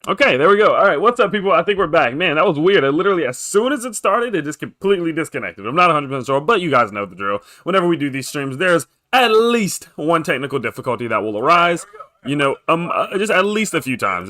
Okay, there we go. All right, what's up, people? I think we're back. Man, that was weird. Literally, as soon as it started, it just completely disconnected. I'm not 100% sure, but you guys know the drill. Whenever we do these streams, there's at least one technical difficulty that will arise. Just at least a few times.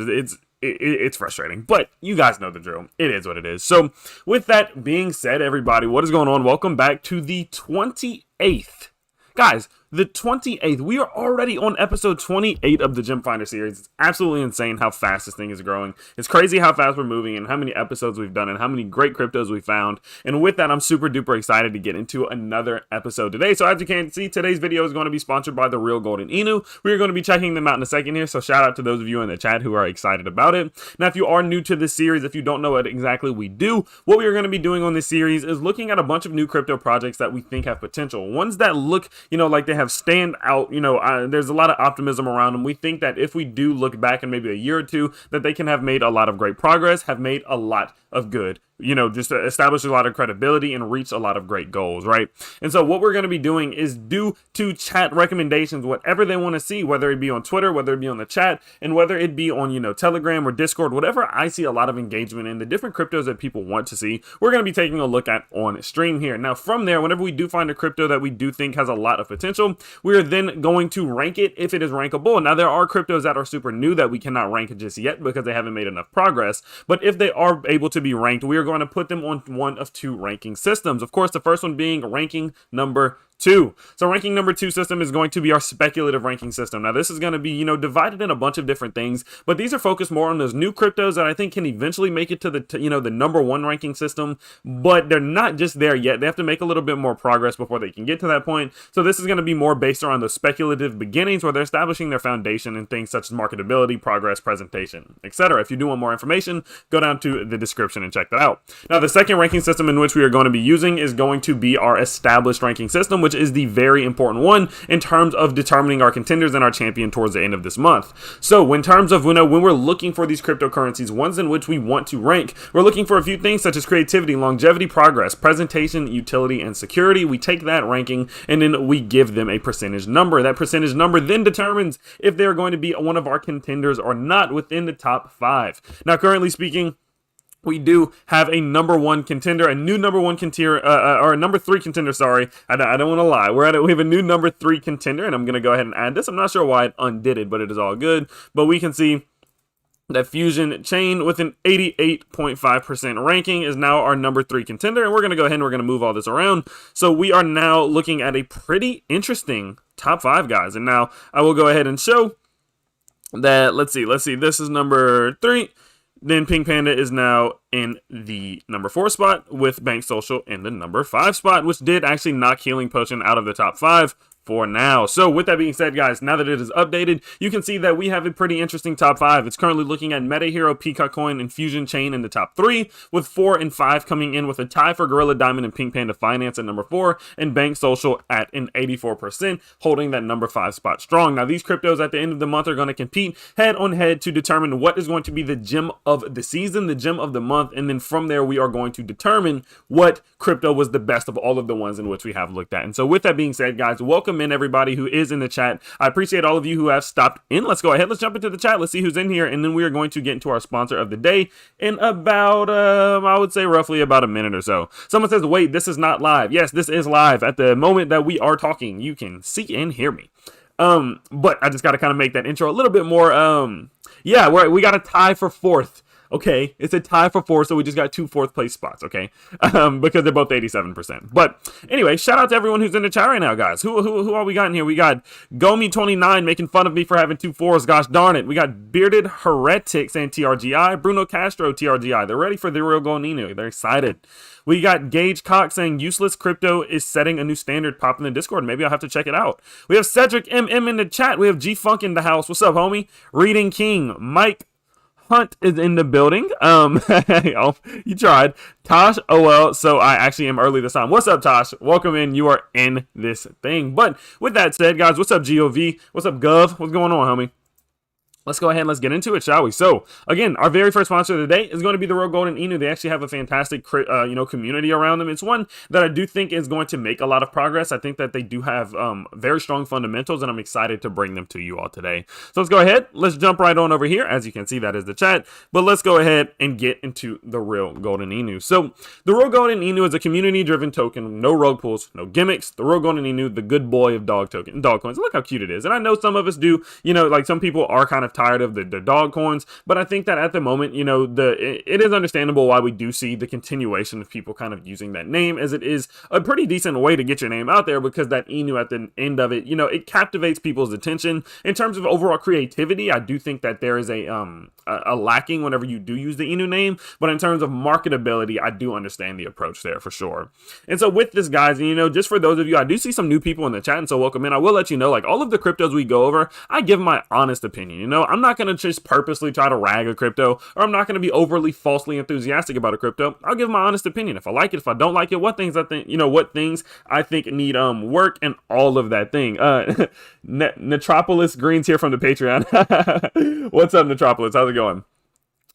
It's frustrating, but you guys know the drill. It is what it is. So, with that being said, everybody, what is going on? Welcome back to the 28th. Guys, the 28th. We are already on episode 28 of the Gem Finder series. It's absolutely insane how fast this thing is growing. It's crazy how fast we're moving and how many episodes we've done and how many great cryptos we found. And with that, I'm super duper excited to get into another episode today. So as you can see, today's video is going to be sponsored by the real Golden Inu. We are going to be checking them out in a second here. So shout out to those of you in the chat who are excited about it. Now, if you are new to this series, if you don't know what exactly we do, what we are going to be doing on this series is looking at a bunch of new crypto projects that we think have potential. Ones that look, like they have stand out, there's a lot of optimism around them. We think that if we do look back in maybe a year or two, that they can have made a lot of great progress, have made a lot of good, just to establish a lot of credibility and reach a lot of great goals, right? And so what we're going to be doing is due to chat recommendations, whatever they want to see, whether it be on Twitter, whether it be on the chat, and whether it be on, Telegram or Discord, whatever I see a lot of engagement in, the different cryptos that people want to see, we're going to be taking a look at on stream here. Now, from there, whenever we do find a crypto that we do think has a lot of potential, we are then going to rank it if it is rankable. Now, there are cryptos that are super new that we cannot rank just yet because they haven't made enough progress, but if they are able to be ranked, we are going to put them on one of two ranking systems. Of course, the first one being ranking number 2. So ranking number 2 system is going to be our speculative ranking system. Now this is going to be, divided in a bunch of different things, but these are focused more on those new cryptos that I think can eventually make it to the number 1 ranking system, but they're not just there yet. They have to make a little bit more progress before they can get to that point. So this is going to be more based around the speculative beginnings where they're establishing their foundation in things such as marketability, progress, presentation, etc. If you do want more information, go down to the description and check that out. Now the second ranking system in which we are going to be using is going to be our established ranking system, which is the very important one in terms of determining our contenders and our champion towards the end of this month. So in terms of when we're looking for these cryptocurrencies, ones in which we want to rank, we're looking for a few things such as creativity, longevity, progress, presentation, utility, and security. We take that ranking and then we give them a percentage number. That percentage number then determines if they're going to be one of our contenders or not within the top 5. Now, currently speaking, we do have a number 1 contender, a new number 1 contender, or a number 3 contender, sorry. I don't want to lie. We have a new number 3 contender, and I'm going to go ahead and add this. I'm not sure why it undid it, but it is all good. But we can see that Fusion Chain with an 88.5% ranking is now our number 3 contender, and we're going to go ahead and we're going to move all this around. So we are now looking at a pretty interesting top 5, guys. And now I will go ahead and show that, let's see, this is number 3. Then Pink Panda is now in the number 4 spot with Bank Social in the number 5 spot, which did actually knock Healing Potion out of the top 5 for now. So with that being said, guys, now that it is updated, you can see that we have a pretty interesting top 5. It's currently looking at Meta Hero, Peacock Coin, and Fusion Chain in the top 3, with 4 and 5 coming in with a tie for Gorilla Diamond and Pink Panda Finance at number 4, and Bank Social at an 84%, holding that number 5 spot strong. Now, these cryptos at the end of the month are going to compete head on head to determine what is going to be the gem of the season, the gem of the month, and then from there, we are going to determine what crypto was the best of all of the ones in which we have looked at. And so with that being said, guys, welcome in everybody who is in the chat. I appreciate all of you who have stopped in. Let's go ahead. Let's jump into the chat. Let's see who's in here. And then we are going to get into our sponsor of the day in about, I would say roughly about a minute or so. Someone says, wait, this is not live. Yes, this is live. At the moment that we are talking, you can see and hear me. But I just got to kind of make that intro a little bit more, yeah, we got a tie for 4th. Okay, it's a tie for 4, so we just got 2 4th place spots, okay? Because they're both 87%. But anyway, shout out to everyone who's in the chat right now, guys. Who are we got in here? We got Gomi29 making fun of me for having 2 4s. Gosh darn it. We got Bearded Heretic saying TRGI. Bruno Castro TRGI. They're ready for the real Golden Inu. They're excited. We got Gage Cox saying useless crypto is setting a new standard. Pop in the Discord. Maybe I'll have to check it out. We have Cedric MM in the chat. We have G Funk in the house. What's up, homie? Reading King. Mike Hunt is in the building. Oh, you tried. Tosh, oh well, so I actually am early this time. What's up, Tosh? Welcome in. You are in this thing. But with that said, guys, what's up, GOV? What's up, Gov? What's going on, homie? Let's go ahead and let's get into it, shall we? So, again, our very first sponsor of the day is going to be the real Golden Inu. They actually have a fantastic, community around them. It's one that I do think is going to make a lot of progress. I think that they do have very strong fundamentals, and I'm excited to bring them to you all today. So let's go ahead. Let's jump right on over here. As you can see, that is the chat. But let's go ahead and get into the real Golden Inu. So, the real Golden Inu is a community-driven token, no rogue pools, no gimmicks. The real Golden Inu, the good boy of dog coins. Look how cute it is. And I know some of us do, like some people are kind of tired of the dog coins, but I think that at the moment, it is understandable why we do see the continuation of people kind of using that name, as it is a pretty decent way to get your name out there, because that Inu at the end of it, it captivates people's attention. In terms of overall creativity, I do think that there is a lacking whenever you do use the Inu name, but in terms of marketability, I do understand the approach there for sure. And so with this, guys, just for those of you, I do see some new people in the chat, and so welcome in. I will let you know, like, all of the cryptos we go over, I give my honest opinion. I'm not going to just purposely try to rag a crypto, or I'm not going to be overly falsely enthusiastic about a crypto. I'll give my honest opinion. If I like it, if I don't like it, what things I think, what things I think need work, and all of that thing. Netropolis Greens here from the Patreon. What's up, Netropolis? How's it going?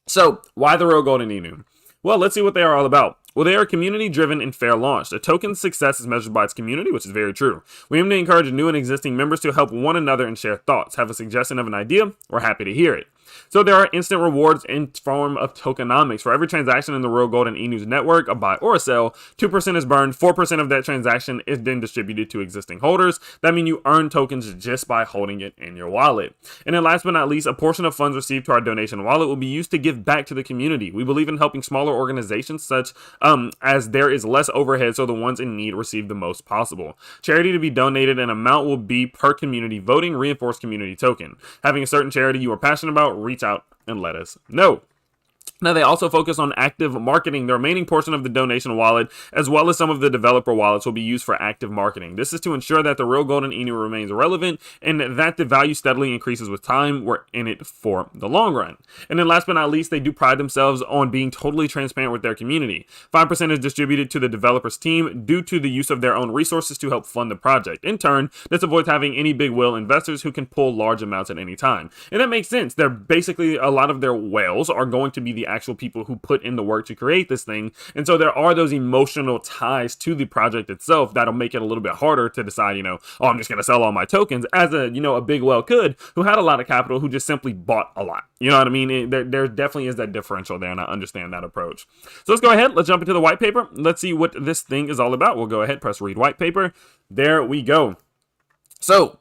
So, why the real Golden Inu? Well, let's see what they are all about. Well, they are community-driven and fair launched. A token's success is measured by its community, which is very true. We aim to encourage new and existing members to help one another and share thoughts. Have a suggestion of an idea? We're happy to hear it. So there are instant rewards in form of tokenomics. For every transaction in the real Golden Inu's network, a buy or a sell, 2% is burned, 4% of that transaction is then distributed to existing holders. That means you earn tokens just by holding it in your wallet. And then last but not least, a portion of funds received to our donation wallet will be used to give back to the community. We believe in helping smaller organizations such as there is less overhead, so the ones in need receive the most possible. Charity to be donated, an amount will be per community voting, reinforced community token. Having a certain charity you are passionate about, reach out and let us know. Now, they also focus on active marketing. The remaining portion of the donation wallet, as well as some of the developer wallets, will be used for active marketing. This is to ensure that the real Golden Inu remains relevant and that the value steadily increases with time. We're in it for the long run. And then last but not least, they do pride themselves on being totally transparent with their community. 5% is distributed to the developers team due to the use of their own resources to help fund the project. In turn, this avoids having any big whale investors who can pull large amounts at any time. And that makes sense. They're basically, a lot of their whales are going to be the actual people who put in the work to create this thing, and so there are those emotional ties to the project itself that'll make it a little bit harder to decide, oh, I'm just going to sell all my tokens, as a big whale could, who had a lot of capital, who just simply bought a lot. You know what I mean? There definitely is that differential there, and I understand that approach. So let's go ahead, let's jump into the white paper. Let's see what this thing is all about. We'll go ahead, press read white paper. There we go. So,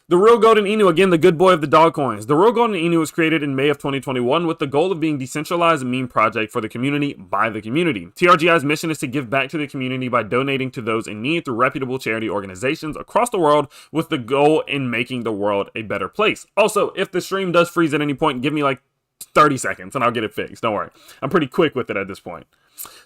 the real Golden Inu, again, the good boy of the dog coins. The real Golden Inu was created in May of 2021 with the goal of being a decentralized meme project for the community by the community. TRGI's mission is to give back to the community by donating to those in need through reputable charity organizations across the world, with the goal in making the world a better place. Also, if the stream does freeze at any point, give me like 30 seconds and I'll get it fixed. Don't worry. I'm pretty quick with it at this point.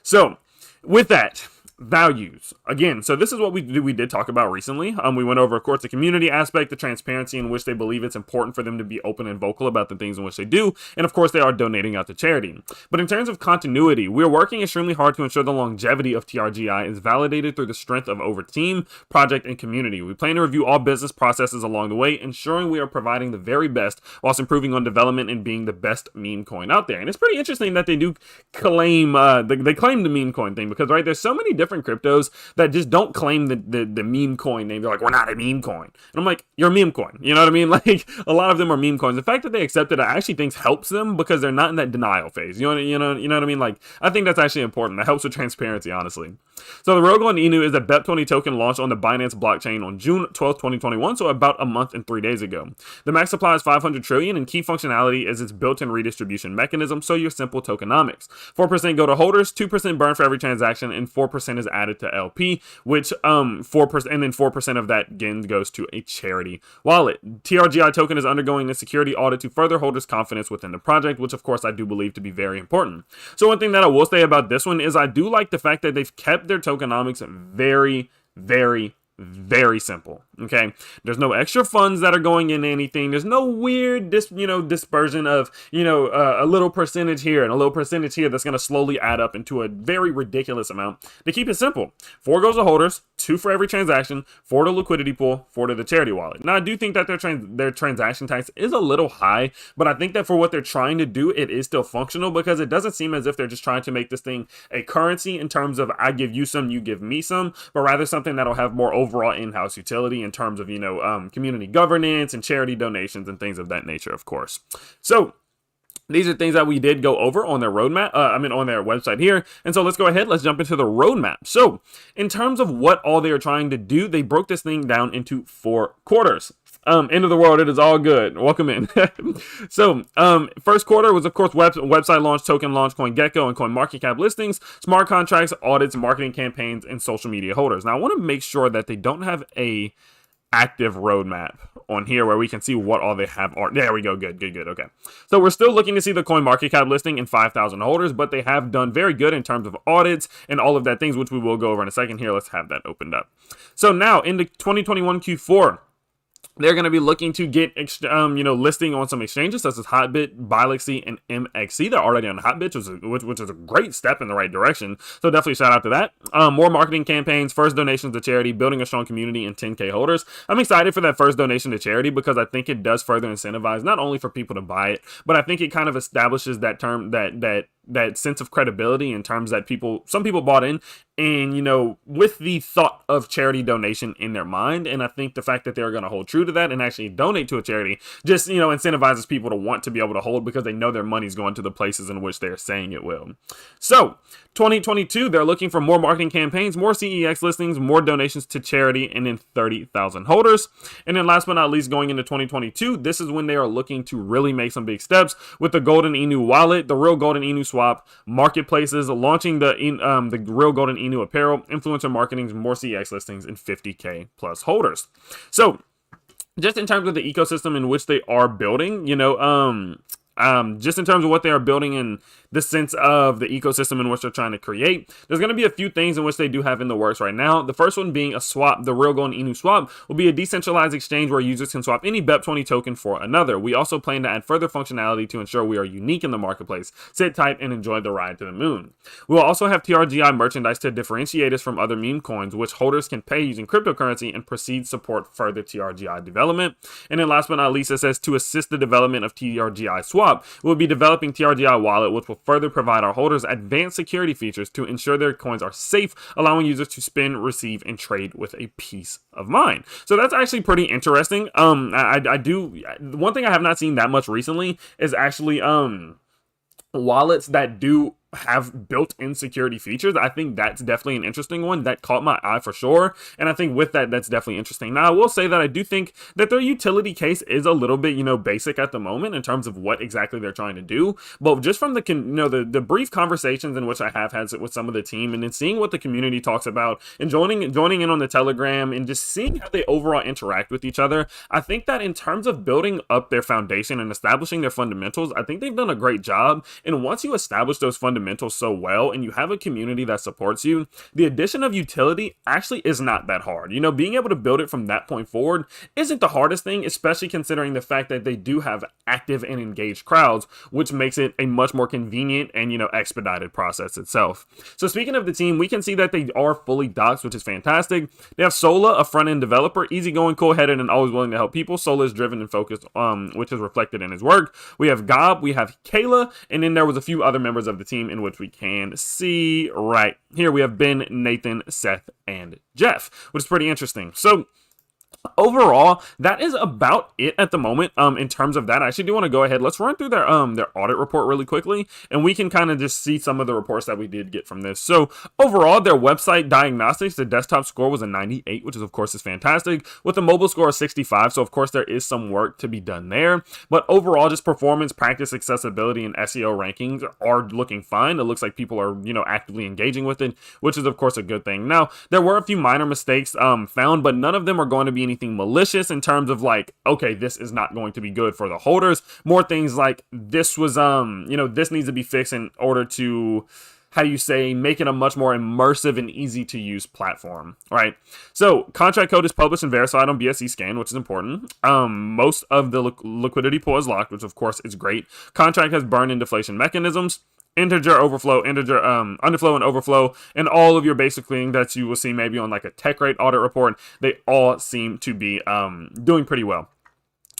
So, with that, values again. So this is what we did talk about recently. We went over, of course, the community aspect, the transparency in which they believe it's important for them to be open and vocal about the things in which they do, and of course they are donating out to charity. But in terms of continuity, we're working extremely hard to ensure the longevity of TRGI is validated through the strength of over team, project, and community. We plan to review all business processes along the way, ensuring we are providing the very best whilst improving on development and being the best meme coin out there. And it's pretty interesting that they do claim they claim the meme coin thing, because right, there's so many different cryptos that just don't claim the meme coin name. They're like, we're not a meme coin. And I'm like, you're a meme coin. You know what I mean? Like, a lot of them are meme coins. The fact that they accept it, I actually think helps them, because they're not in that denial phase. You know what I mean? Like, I think that's actually important. That helps with transparency, honestly. So the real Golden Inu is a BEP20 token launched on the Binance blockchain on June 12th, 2021, so about a month and 3 days ago. The max supply is 500 trillion, and key functionality is its built-in redistribution mechanism, so your simple tokenomics. 4% go to holders, 2% burn for every transaction, and 4% is added to LP, which 4%, and then 4% of that again goes to a charity wallet. TRGI token is undergoing a security audit to further holders' confidence within the project, which of course I do believe to be very important. So one thing that I will say about this one is I do like the fact that they've kept their tokenomics very, very, very simple. Okay, there's no extra funds that are going into anything. There's no weird dispersion of a little percentage here and a little percentage here that's going to slowly add up into a very ridiculous amount. To keep it simple, 4 goes to holders, 2 for every transaction, 4 to liquidity pool, 4 to the charity wallet. Now I do think that their transaction tax is a little high, but I think that for what they're trying to do, it is still functional, because it doesn't seem as if they're just trying to make this thing a currency in terms of I give you some, you give me some, but rather something that'll have more overall in-house utility in terms of community governance and charity donations and things of that nature, of course. So these are things that we did go over on their roadmap, on their website here. And so let's go ahead, let's jump into the roadmap. So in terms of what all they are trying to do, they broke this thing down into 4 quarters. End of the world, it is all good. Welcome in. So, first quarter was, of course, website launch, token launch, CoinGecko, and CoinMarketCap listings, smart contracts, audits, marketing campaigns, and social media holders. Now, I want to make sure that they don't have a active roadmap on here where we can see what all they have are. There we go. Good. Okay. So we're still looking to see the CoinMarketCap listing and 5,000 holders, but they have done very good in terms of audits and all of that things, which we will go over in a second here. Let's have that opened up. So now into 2021 Q4, they're going to be looking to get, listing on some exchanges such as Hotbit, Bilexy, and MXC. They're already on Hotbit, which is a great step in the right direction. So definitely shout out to that. More marketing campaigns, first donations to charity, building a strong community, and 10K holders. I'm excited for that first donation to charity because I think it does further incentivize not only for people to buy it, but I think it kind of establishes that term, that sense of credibility in terms that some people bought in and, with the thought of charity donation in their mind. And I think the fact that they're going to hold true to that and actually donate to a charity just, incentivizes people to want to be able to hold because they know their money's going to the places in which they're saying it will. So 2022, they're looking for more marketing campaigns, more CEX listings, more donations to charity, and then 30,000 holders. And then last but not least, going into 2022, this is when they are looking to really make some big steps with the Golden Inu wallet, the real Golden Inu swap, marketplaces, launching the real Golden Inu apparel, influencer marketing, more CEX listings, and 50K plus holders. So just in terms of the ecosystem in which they are building, just in terms of what they are building in the sense of the ecosystem in which they're trying to create, there's going to be a few things in which they do have in the works right now. The first one being a swap. The real Golden Inu swap will be a decentralized exchange where users can swap any BEP20 token for another. We also plan to add further functionality to ensure we are unique in the marketplace. Sit tight and enjoy the ride to the moon. We will also have TRGI merchandise to differentiate us from other meme coins, which holders can pay using cryptocurrency and proceed support further TRGI development. And then last but not least, it says to assist the development of TRGI swap, we'll be developing TRGI wallet, which will further provide our holders advanced security features to ensure their coins are safe, allowing users to spend, receive, and trade with a peace of mind. So that's actually pretty interesting. I do, one thing I have not seen that much recently is actually wallets that do have built-in security features. I think that's definitely an interesting one that caught my eye for sure, and I think with that, that's definitely interesting. Now I will say that I do think that their utility case is a little bit basic at the moment in terms of what exactly they're trying to do, but just from the brief conversations in which I have had with some of the team, and then seeing what the community talks about, and joining in on the Telegram, and just seeing how they overall interact with each other, I think that in terms of building up their foundation and establishing their fundamentals, I think they've done a great job. And once you establish those fundamentals so well and you have a community that supports you, the addition of utility actually is not that hard. Being able to build it from that point forward isn't the hardest thing, especially considering the fact that they do have active and engaged crowds, which makes it a much more convenient and expedited process itself. So speaking of the team, we can see that they are fully doxed, which is fantastic. They have Sola, a front-end developer, easygoing, cool-headed, and always willing to help people. Sola is driven and focused, which is reflected in his work. We have Gob, we have Kayla, and then there was a few other members of the team in which we can see right here. We have Ben, Nathan, Seth, and Jeff, which is pretty interesting. So overall, that is about it at the moment. In terms of that, I actually do want to go ahead. Let's run through their audit report really quickly, and we can kind of just see some of the reports that we did get from this. So overall, their website diagnostics, the desktop score was a 98, which of course is fantastic, with a mobile score of 65. So of course there is some work to be done there, but overall, just performance, practice, accessibility, and SEO rankings are looking fine. It looks like people are actively engaging with it, which is of course a good thing. Now there were a few minor mistakes found, but none of them are going to be anything malicious in terms of like, okay, this is not going to be good for the holders. More things like this was this needs to be fixed in order to how you say, make it a much more immersive and easy to use platform, right? So contract code is published and verified on BSC scan, which is important. Most of the liquidity pool is locked, which of course is great. Contract has burn and deflation mechanisms. Integer overflow, integer underflow and overflow, and all of your basic things that you will see maybe on like a tech rate audit report, they all seem to be doing pretty well.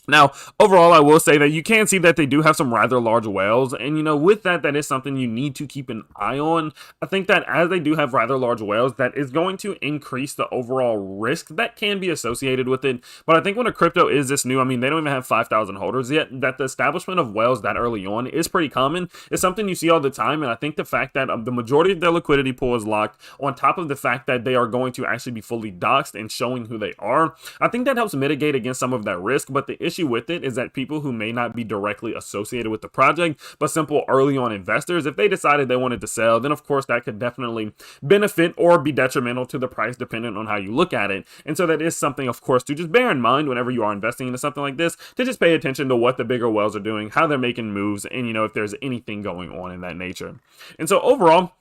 Now, overall, I will say that you can see that they do have some rather large whales, and you know, with that, that is something you need to keep an eye on. I think that as they do have rather large whales, that is going to increase the overall risk that can be associated with it. But I think when a crypto is this new, I mean, they don't even have 5,000 holders yet, that the establishment of whales that early on is pretty common. It's something you see all the time, and I think the fact that the majority of their liquidity pool is locked, on top of the fact that they are going to actually be fully doxed and showing who they are, I think that helps mitigate against some of that risk. But the issue with it is that people who may not be directly associated with the project, but simple early on investors, if they decided they wanted to sell, then of course that could definitely benefit or be detrimental to the price depending on how you look at it. And so that is something, of course, to just bear in mind whenever you are investing into something like this, to just pay attention to what the bigger whales are doing, how they're making moves, and you know, if there's anything going on in that nature. And so overall,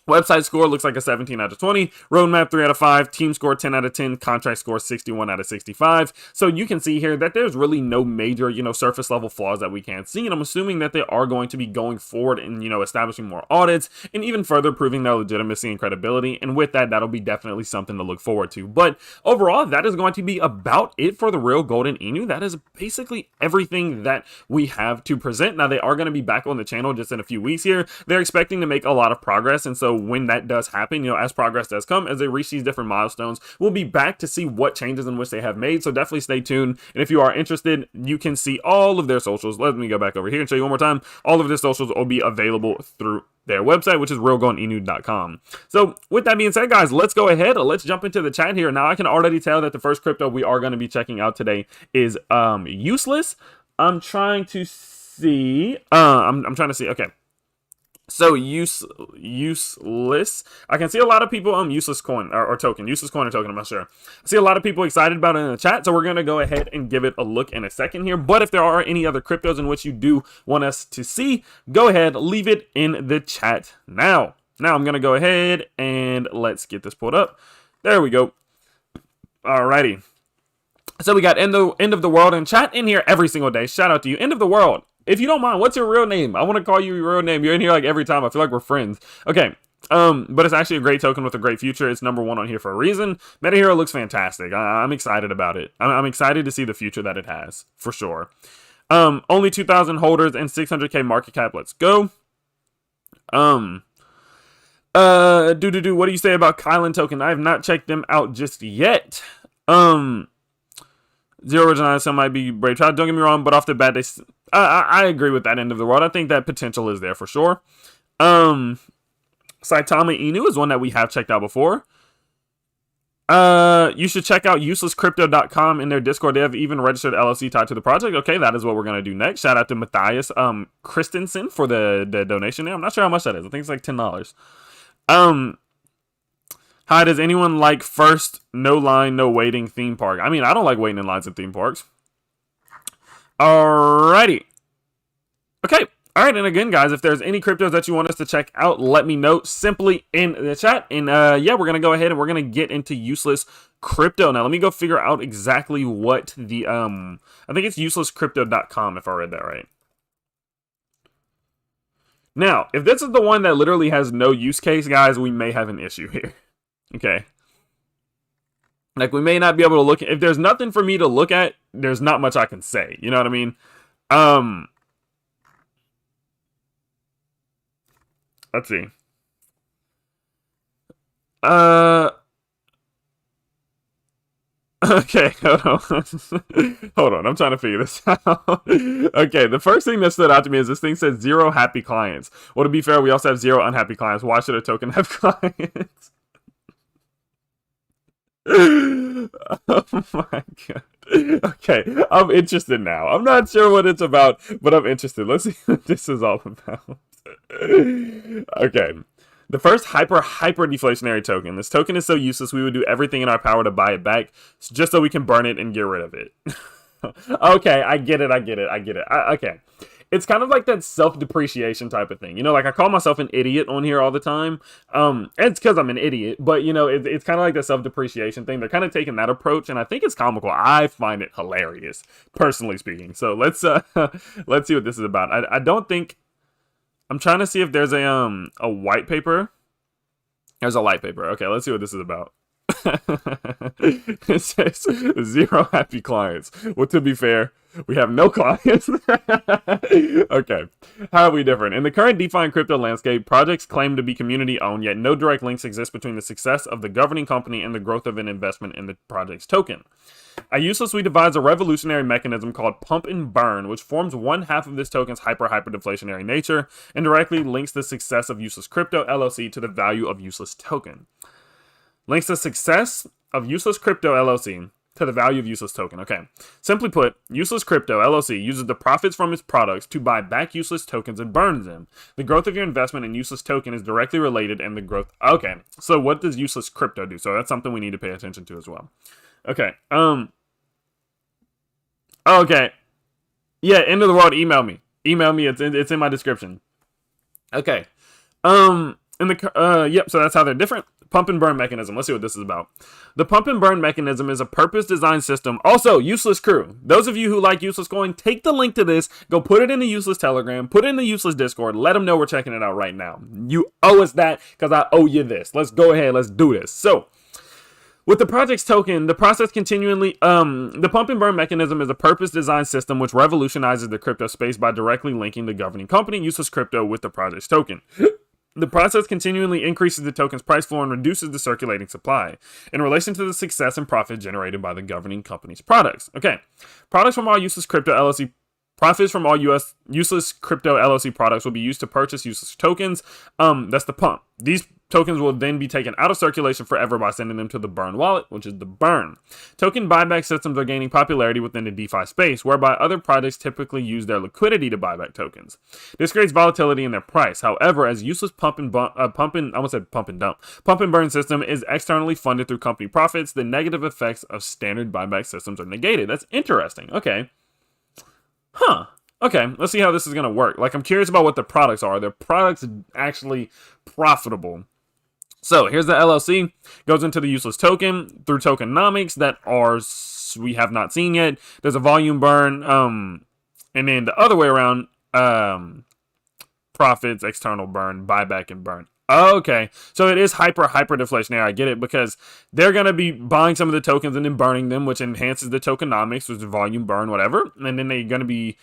website score looks like a 17 out of 20, roadmap 3 out of 5, team score 10 out of 10, contract score 61 out of 65. So you can see here that there's really no major, you know, surface level flaws that we can't see. And I'm assuming that they are going to be going forward and, you know, establishing more audits and even further proving their legitimacy and credibility. And with that, that'll be definitely something to look forward to. But overall, that is going to be about it for the real Golden Inu. That is basically everything that we have to present. Now, they are going to be back on the channel just in a few weeks here. They're expecting to make a lot of progress. And so when that does happen, you know, as progress does come, as they reach these different milestones, we'll be back to see what changes in which they have made. So definitely stay tuned. And if you are interested, you can see all of their socials. Let me go back over here and show you one more time. All of their socials will be available through their website, which is realgoldinu.com. So with that being said, guys, let's go ahead. Let's jump into the chat here. Now I can already tell that the first crypto we are going to be checking out today is useless. I'm trying to see. I'm trying to see. Okay. So useless. I can see a lot of people useless coin or token, useless coin or token. I'm not sure. I see a lot of people excited about it in the chat, so we're gonna go ahead and give it a look in a second here. But if there are any other cryptos in which you do want us to see, go ahead, leave it in the chat now. Now I'm gonna go ahead and let's get this pulled up. There we go. Alrighty. So we got end of the world in chat in here every single day. Shout out to you, end of the world. If you don't mind, what's your real name? I want to call you your real name. You're in here like every time. I feel like we're friends. Okay. But it's actually a great token with a great future. It's number 1 on here for a reason. MetaHero looks fantastic. I'm excited about it. I'm excited to see the future that it has, for sure. Only 2,000 holders and 600K market cap. Let's go. What do you say about Kylan token? I have not checked them out just yet. Zero originality, some might be brave child. Don't get me wrong, but off the bat, I agree with that end of the world. I think that potential is there for sure. Saitama Inu is one that we have checked out before. You should check out uselesscrypto.com in their Discord. They have even registered LLC tied to the project. Okay, that is what we're going to do next. Shout out to Matthias Christensen for the donation there. I'm not sure how much that is. I think it's like $10. Hi, does anyone like first no line, no waiting theme park? I mean, I don't like waiting in lines in theme parks. Alrighty. Okay. Alright, and again, guys, if there's any cryptos that you want us to check out, let me know simply in the chat. And yeah, we're going to go ahead and we're going to get into useless crypto. Now, let me go figure out exactly what the, I think it's uselesscrypto.com if I read that right. Now, if this is the one that literally has no use case, guys, we may have an issue here. Okay. Like, we may not be able to look. If there's nothing for me to look at, there's not much I can say. You know what I mean? Let's see. Okay, hold on. Hold on, I'm trying to figure this out. Okay, the first thing that stood out to me is this thing says 0 happy clients. Well, to be fair, we also have 0 unhappy clients. Why should a token have clients? Oh my god. Okay, I'm interested now. I'm not sure what it's about, but I'm interested. Let's see what this is all about. Okay. The first hyper deflationary token. This token is so useless we would do everything in our power to buy it back just so we can burn it and get rid of it. Okay, I get it. Okay. it's kind of like that self-depreciation type of thing. You know, like I call myself an idiot on here all the time. And it's because I'm an idiot, but you know, it's kind of like the self-depreciation thing. They're kind of taking that approach, and I think it's comical. I find it hilarious, personally speaking. So let's let's see what this is about. I don't think I'm trying to see if there's a white paper. There's a light paper. Okay, let's see what this is about. It says 0 happy clients. Well, to be fair, we have no clients. Okay, how are we different? In the current DeFi and crypto landscape, projects claim to be community owned, yet no direct links exist between the success of the governing company and the growth of an investment in the project's token. At Useless, we devise a revolutionary mechanism called pump and burn, which forms one half of this token's hyper-deflationary nature and directly links the success of Useless Crypto LLC to the value of Useless token. Links the success of Useless Crypto LLC to the value of Useless token. Okay. Simply put, Useless Crypto LLC uses the profits from its products to buy back Useless tokens and burns them. The growth of your investment in Useless token is directly related and the growth... Okay. So what does Useless Crypto do? So that's something we need to pay attention to as well. Okay. Okay. Yeah, end of the world, email me. Email me. It's in my description. Okay. Yep, so that's how they're different. Pump and burn mechanism. Let's see what this is about. The pump and burn mechanism is a purpose-designed system. Also, Useless crew. Those of you who like Useless Coin, take the link to this. Go put it in the Useless Telegram. Put it in the Useless Discord. Let them know we're checking it out right now. You owe us that because I owe you this. Let's go ahead. Let's do this. So, with the project's token, the process the pump and burn mechanism is a purpose-designed system which revolutionizes the crypto space by directly linking the governing company, Useless Crypto, with the project's token. The process continually increases the token's price floor and reduces the circulating supply in relation to the success and profit generated by the governing company's products. Okay, products from all Useless Crypto LLC profits from all Useless Crypto LLC products will be used to purchase Useless tokens. That's the pump. These tokens will then be taken out of circulation forever by sending them to the burn wallet, which is the burn. Token buyback systems are gaining popularity within the DeFi space, whereby other projects typically use their liquidity to buy back tokens. This creates volatility in their price. However, as Useless pump and burn system is externally funded through company profits, the negative effects of standard buyback systems are negated. That's interesting. Okay. Huh. Okay, let's see how this is going to work. Like, I'm curious about what the products are. Are their products actually profitable? So, here's the LLC. Goes into the Useless token through tokenomics that we have not seen yet. There's a volume burn. And then the other way around, profits, external burn, buyback, and burn. Okay, so it is hyper deflationary. I get it, because they're going to be buying some of the tokens and then burning them, which enhances the tokenomics, which is volume burn, whatever. And then they're going to be...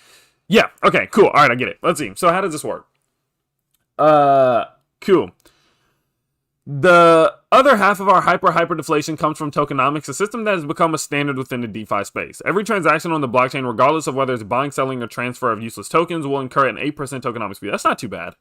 Yeah, okay, cool. All right, I get it. Let's see. So how does this work? Cool. The other half of our hyper deflation comes from tokenomics, a system that has become a standard within the DeFi space. Every transaction on the blockchain, regardless of whether it's buying, selling, or transfer of Useless tokens, will incur an 8% tokenomics fee. That's not too bad.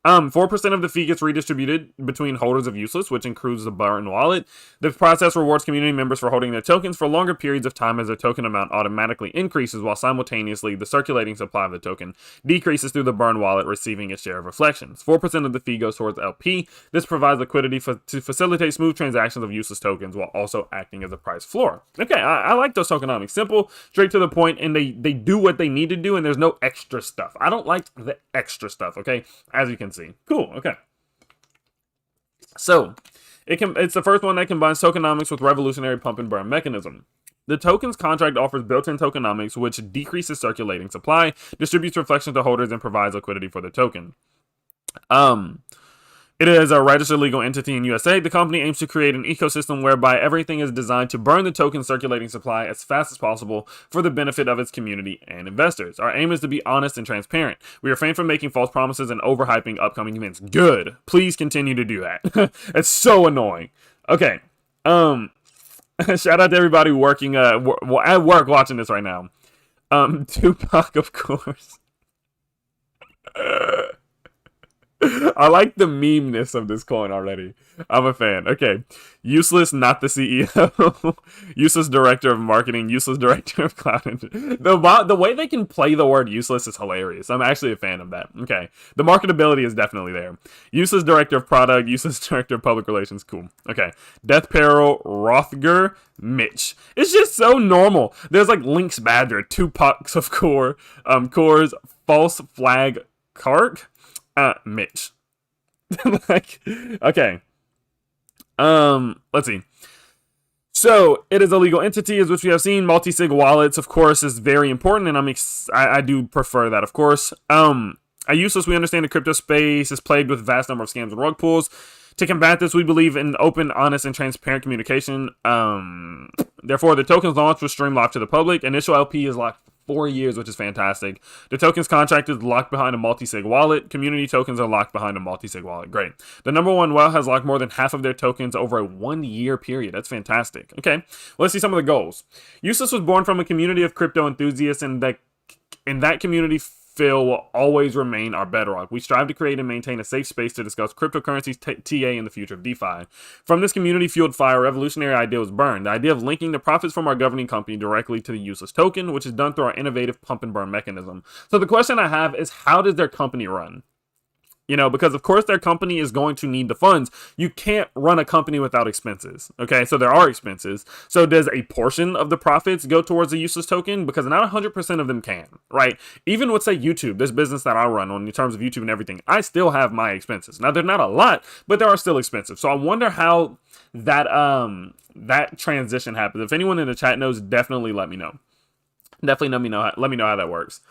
4% of the fee gets redistributed between holders of Useless, which includes the burn wallet. The process rewards community members for holding their tokens for longer periods of time as their token amount automatically increases, while simultaneously the circulating supply of the token decreases through the burn wallet, receiving its share of reflections. 4% of the fee goes towards LP. This provides liquidity to facilitate smooth transactions of Useless tokens while also acting as a price floor. Okay, I like those tokenomics. Simple, straight to the point, and they do what they need to do, and there's no extra stuff. I don't like the extra stuff, okay? As you can see. Cool, okay. So, it's the first one that combines tokenomics with revolutionary pump and burn mechanism. The tokens contract offers built-in tokenomics, which decreases circulating supply, distributes reflections to holders, and provides liquidity for the token. It is a registered legal entity in USA. The company aims to create an ecosystem whereby everything is designed to burn the token circulating supply as fast as possible for the benefit of its community and investors. Our aim is to be honest and transparent. We refrain from making false promises and overhyping upcoming events. Good. Please continue to do that. It's so annoying. Okay. Shout out to everybody working at work watching this right now. Tupac, of course. I like the meme-ness of this coin already. I'm a fan. Okay. Useless, not the CEO. Useless director of marketing. Useless director of cloud engineering. The way they can play the word useless is hilarious. I'm actually a fan of that. Okay. The marketability is definitely there. Useless director of product. Useless director of public relations. Cool. Okay. Death Peril, Rothger, Mitch. It's just so normal. There's like Lynx Badger, two pucks of cores, false flag, Kark. Mitch. Like, okay. Let's see. So it is a legal entity, as which we have seen. Multi-sig wallets, of course, is very important, and I do prefer that, of course. A useless, we understand the crypto space is plagued with a vast number of scams and rug pulls. To combat this, we believe in open, honest, and transparent communication. Therefore, the token's launch was streamed live to the public. Initial LP is locked 4 years, which is fantastic. The tokens contract is locked behind a multi-sig wallet. Community tokens are locked behind a multi-sig wallet. Great. The number one whale has locked more than half of their tokens over a 1 year period. That's fantastic. Okay, well, let's see some of the goals. Useless was born from a community of crypto enthusiasts, and that community will always remain our bedrock. We strive to create and maintain a safe space to discuss cryptocurrencies, TA, and the future of DeFi. From this community-fueled fire, a revolutionary idea was born. The idea of linking the profits from our governing company directly to the useless token, which is done through our innovative pump and burn mechanism. So the question I have is, how does their company run? You know, because of course their company is going to need the funds. You can't run a company without expenses. Okay, so there are expenses. So does a portion of the profits go towards a useless token? Because not 100% of them can, right? Even with, say, YouTube, this business that I run on in terms of YouTube and everything, I still have my expenses. Now, they're not a lot, but they are still expensive. So I wonder how that transition happens. If anyone in the chat knows, definitely let me know. Definitely let me know how that works.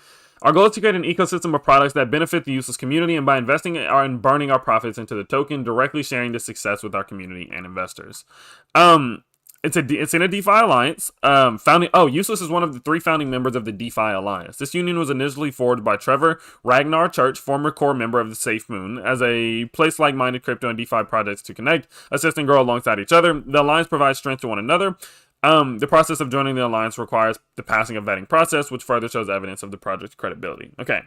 Our goal is to create an ecosystem of products that benefit the useless community, and by investing and burning our profits into the token, directly sharing the success with our community and investors. It's in a DeFi alliance. Useless is one of the 3 founding members of the DeFi alliance. This union was initially forged by Trevor Ragnar Church, former core member of the Safe Moon, as a place like-minded crypto and DeFi projects to connect, assist, and grow alongside each other. The alliance provides strength to one another. The process of joining the alliance requires the passing of vetting process, which further shows evidence of the project's credibility. Okay.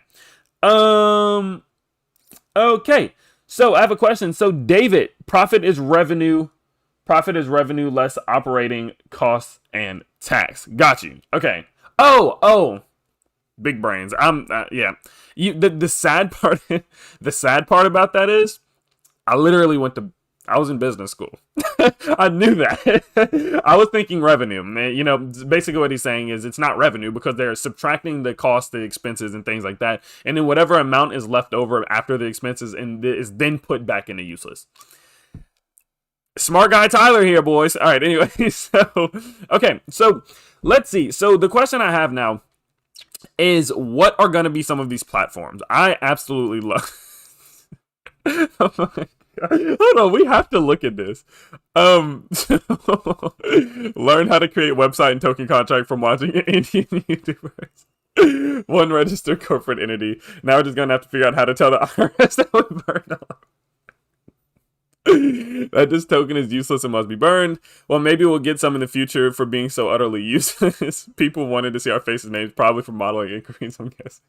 Okay. So I have a question. So David, profit is revenue less operating costs and tax. Got you. Okay. Oh. Big brains. Yeah. The sad part, about that is, I was in business school. I knew that. I was thinking revenue. You know, basically what he's saying is it's not revenue because they're subtracting the cost, the expenses, and things like that. And then whatever amount is left over after the expenses is then put back into useless. Smart guy Tyler here, boys. All right, anyway. Okay, so let's see. So the question I have now is, what are going to be some of these platforms? I absolutely love... Hold on, we have to look at this. Learn how to create website and token contract from watching Indian YouTubers. One registered corporate entity. Now we're just gonna have to figure out how to tell the IRS that we burned off. That this token is useless and must be burned. Well, maybe we'll get some in the future for being so utterly useless. People wanted to see our faces names, probably for modeling inquiries, I'm guessing.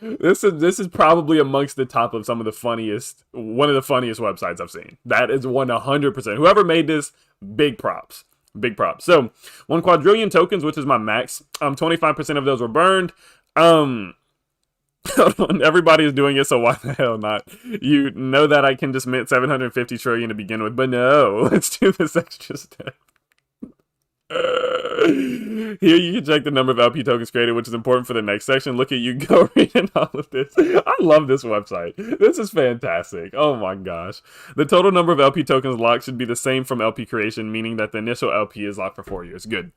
This is probably amongst the top of one of the funniest websites I've seen. That is 100%. Whoever made this, big props. So 1 quadrillion tokens, which is my max. 25% of those were burned. Everybody is doing it, so why the hell not? You know that I can just mint 750 trillion to begin with, but no, let's do this extra step. Here you can check the number of LP tokens created, which is important for the next section. Look at you go reading all of this. I love this website. This is fantastic. Oh my gosh. The total number of LP tokens locked should be the same from LP creation, meaning that the initial LP is locked for 4 years. Good.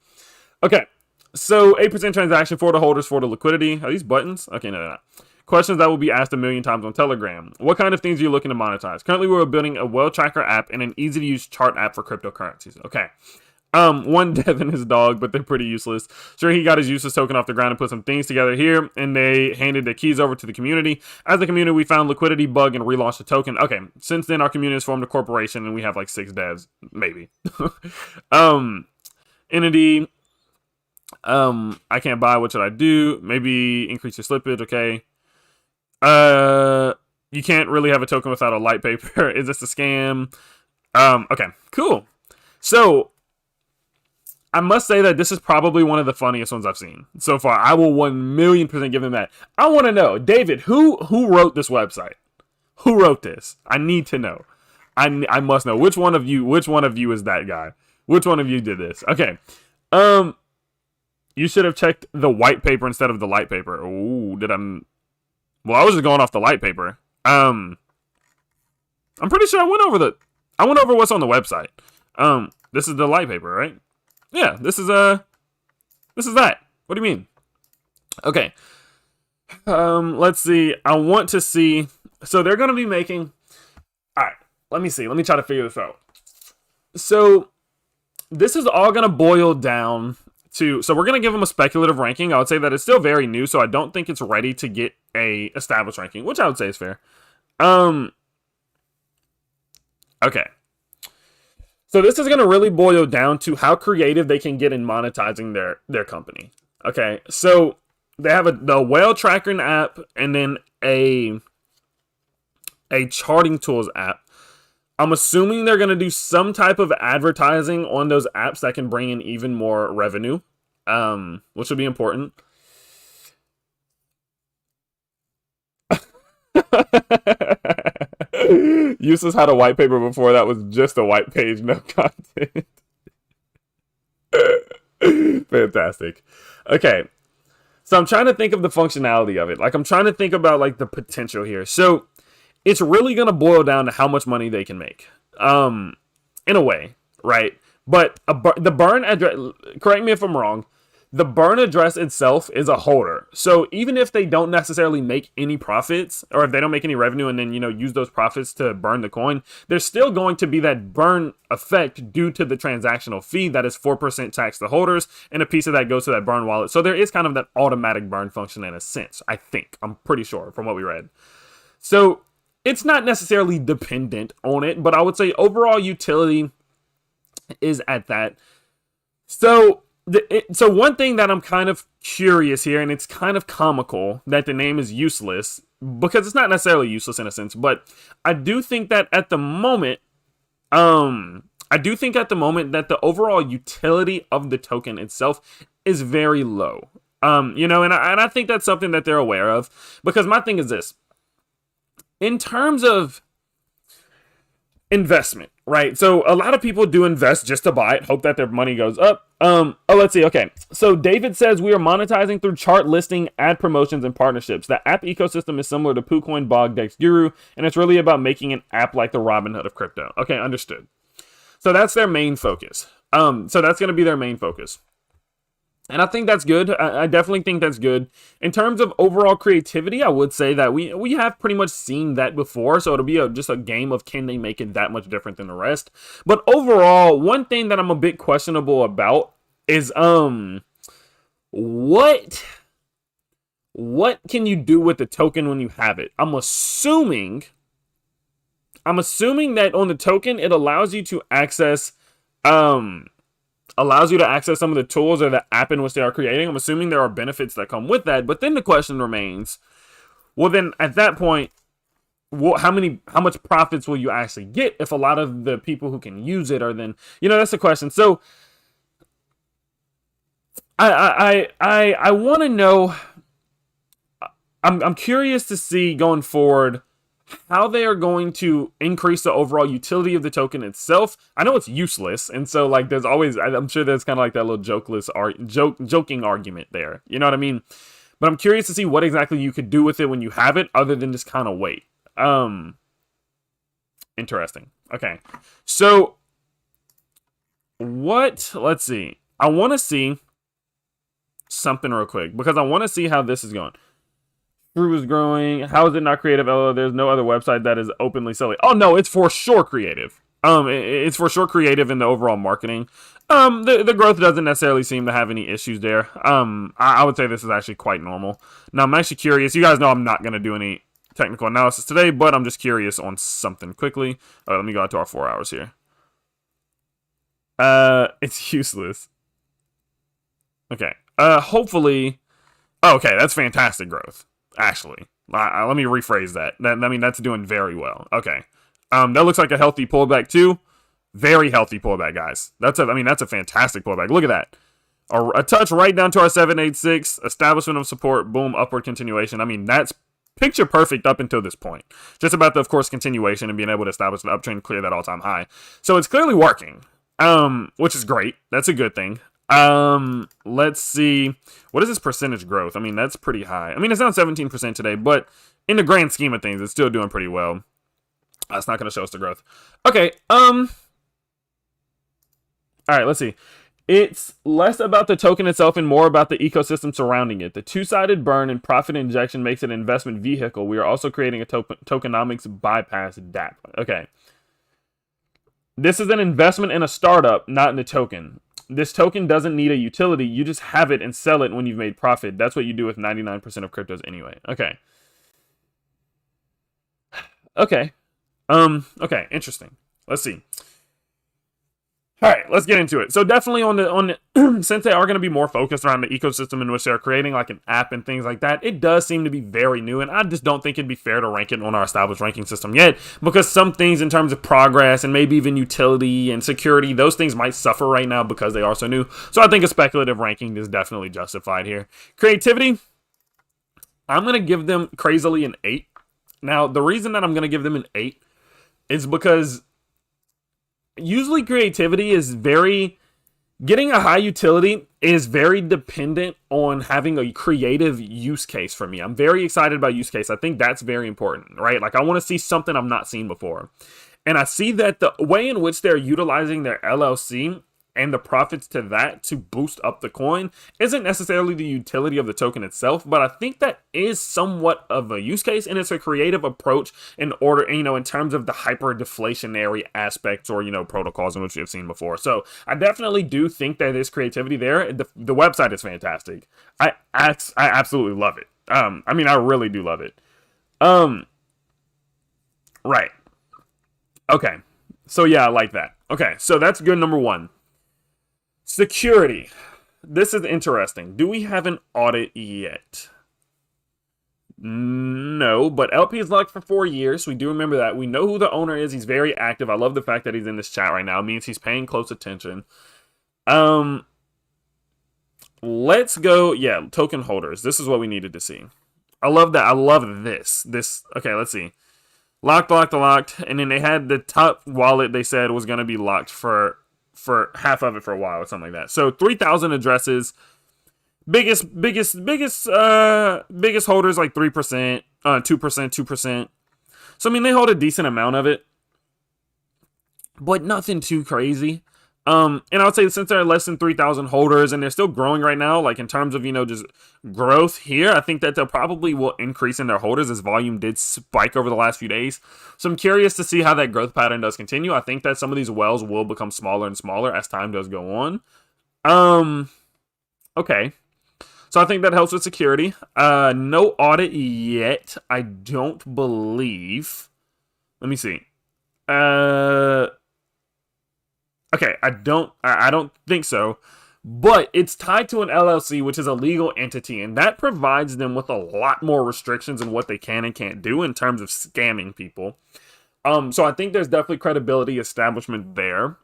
Okay. So 8% transaction for the holders for the liquidity. Are these buttons? Okay, no, they're not. Questions that will be asked 1 million times on Telegram. What kind of things are you looking to monetize? Currently, we're building a well tracker app and an easy-to-use chart app for cryptocurrencies. Okay. One Devin his dog, but they're pretty useless. Sure, he got his useless token off the ground and put some things together here, and they handed the keys over to the community. As the community, we found liquidity bug and relaunched the token. Okay, since then, our community has formed a corporation, and we have like 6 devs, maybe. Entity. I can't buy. What should I do? Maybe increase your slippage. Okay. You can't really have a token without a light paper. Is this a scam? Okay, cool. So I must say that this is probably one of the funniest ones I've seen so far. I will 1,000,000% give them that. I want to know, David, who wrote this website? Who wrote this? I need to know. I must know. Which one of you is that guy? Which one of you did this? Okay. You should have checked the white paper instead of the light paper. Ooh, well, I was just going off the light paper. I'm pretty sure I went over what's on the website. This is the light paper, right? Yeah, this is that. What do you mean? Okay. Let's see. I want to see. So they're going to be making. All right. Let me see. Let me try to figure this out. So this is all going to boil down to. So we're going to give them a speculative ranking. I would say that it's still very new, so I don't think it's ready to get a established ranking, which I would say is fair. Okay. So this is going to really boil down to how creative they can get in monetizing their company. Okay, so they have the whale tracking app and then a charting tools app. I'm assuming they're going to do some type of advertising on those apps that can bring in even more revenue, which will be important. Useless had a white paper before that was just a white page, no content. Fantastic. Okay. So I'm trying to think of the functionality of it. Like, I'm trying to think about, like, the potential here. So it's really going to boil down to how much money they can make. In a way, right? But the burn address, correct me if I'm wrong, the burn address itself is a holder. So even if they don't necessarily make any profits, or if they don't make any revenue and then, use those profits to burn the coin, there's still going to be that burn effect due to the transactional fee that is 4% tax to holders, and a piece of that goes to that burn wallet. So there is kind of that automatic burn function in a sense, I think. I'm pretty sure from what we read. So it's not necessarily dependent on it, but I would say overall utility is at that. So one thing that I'm kind of curious here, and it's kind of comical that the name is useless, because it's not necessarily useless in a sense, but I do think that at the moment, that the overall utility of the token itself is very low. And I think that's something that they're aware of, because my thing is this. In terms of investment, right? So a lot of people do invest just to buy it, hope that their money goes up. Let's see. Okay. So David says we are monetizing through chart listing, ad promotions, and partnerships. The app ecosystem is similar to PooCoin, Bogdex, Guru, and it's really about making an app like the Robinhood of crypto. Okay, understood. So that's their main focus. So that's going to be their main focus. And I think that's good. I definitely think that's good. In terms of overall creativity, I would say that we have pretty much seen that before. So it'll be just a game of can they make it that much different than the rest. But overall, one thing that I'm a bit questionable about is what can you do with the token when you have it? I'm assuming that on the token it allows you to access some of the tools or the app in which they are creating. I'm assuming there are benefits that come with that. But then the question remains, well, then at that point, how much profits will you actually get if a lot of the people who can use it are then, that's the question. So I want to know, I'm curious to see going forward how they are going to increase the overall utility of the token itself. I know it's useless, and so like there's always, I'm sure there's kind of like that little joking argument there. You know what I mean? But I'm curious to see what exactly you could do with it when you have it, other than just kind of wait. Interesting. Okay, so let's see. I want to see something real quick because I want to see how this is going. Shrew is growing. How is it not creative? LO, there's no other website that is openly selling. Oh no, it's for sure creative. It's for sure creative in the overall marketing. The growth doesn't necessarily seem to have any issues there. I would say this is actually quite normal. Now I'm actually curious. You guys know I'm not gonna do any technical analysis today, but I'm just curious on something quickly. Let me go out to our 4 hours here. It's useless. Okay. Hopefully. Oh, okay, that's fantastic growth. Actually, Let me rephrase that. I mean, that's doing very well. Okay. That looks like a healthy pullback too. Very healthy pullback, guys. I mean, that's a fantastic pullback. Look at that. A touch right down to our 786. Establishment of support. Boom. Upward continuation. I mean, that's picture perfect up until this point. Just about the, of course, continuation and being able to establish an uptrend, clear that all-time high. So it's clearly working, which is great. That's a good thing. Let's see. What is this percentage growth? I mean, that's pretty high. I mean, it's down 17% today, but in the grand scheme of things, it's still doing pretty well. It's not going to show us the growth. Okay. All right, let's see. It's less about the token itself and more about the ecosystem surrounding it. The two-sided burn and profit injection makes it an investment vehicle. We are also creating a tokenomics bypass DApp. Okay. This is an investment in a startup, not in a token. This token doesn't need a utility. You just have it and sell it when you've made profit. That's what you do with 99% of cryptos anyway. Okay. Okay. Okay, interesting. Let's see. All right, let's get into it. So definitely on the since they are going to be more focused around the ecosystem in which they're creating, like an app and things like that, it does seem to be very new, and I just don't think it'd be fair to rank it on our established ranking system yet, because some things in terms of progress and maybe even utility and security, those things might suffer right now because they are so new. So I think a speculative ranking is definitely justified here. Creativity, I'm going to give them crazily an 8. Now, the reason that I'm going to give them an 8 is because usually creativity is getting a high utility is very dependent on having a creative use case for me. I'm very excited about use case. I think that's very important, right? Like I want to see something I've not seen before. And I see that the way in which they're utilizing their LLC and the profits to that to boost up the coin isn't necessarily the utility of the token itself, but I think that is somewhat of a use case, and it's a creative approach in order, in terms of the hyper deflationary aspects or, protocols in which we have seen before. So I definitely do think that there's creativity there. The website is fantastic. I absolutely love it. I mean, I really do love it. Right. Okay. So yeah, I like that. Okay. So that's good. Number 1. Security. This is interesting. Do we have an audit yet? No, but LP is locked for 4 years. We do remember that. We know who the owner is. He's very active. I love the fact that he's in this chat right now. It means he's paying close attention. Let's go. Yeah, token holders. This is what we needed to see. I love that. I love this. Okay, let's see. Locked. And then they had the top wallet they said was going to be locked for half of it for a while or something like that. So 3,000 addresses. Biggest holders like 3%, 2%. So I mean they hold a decent amount of it, but nothing too crazy. And I would say since they're less than 3,000 holders and they're still growing right now, like in terms of, just growth here, I think that they'll probably will increase in their holders as volume did spike over the last few days. So I'm curious to see how that growth pattern does continue. I think that some of these wells will become smaller and smaller as time does go on. Okay. So I think that helps with security. No audit yet, I don't believe. Let me see. Okay, I don't think so, but it's tied to an LLC, which is a legal entity, and that provides them with a lot more restrictions in what they can and can't do in terms of scamming people. So I think there's definitely credibility establishment there.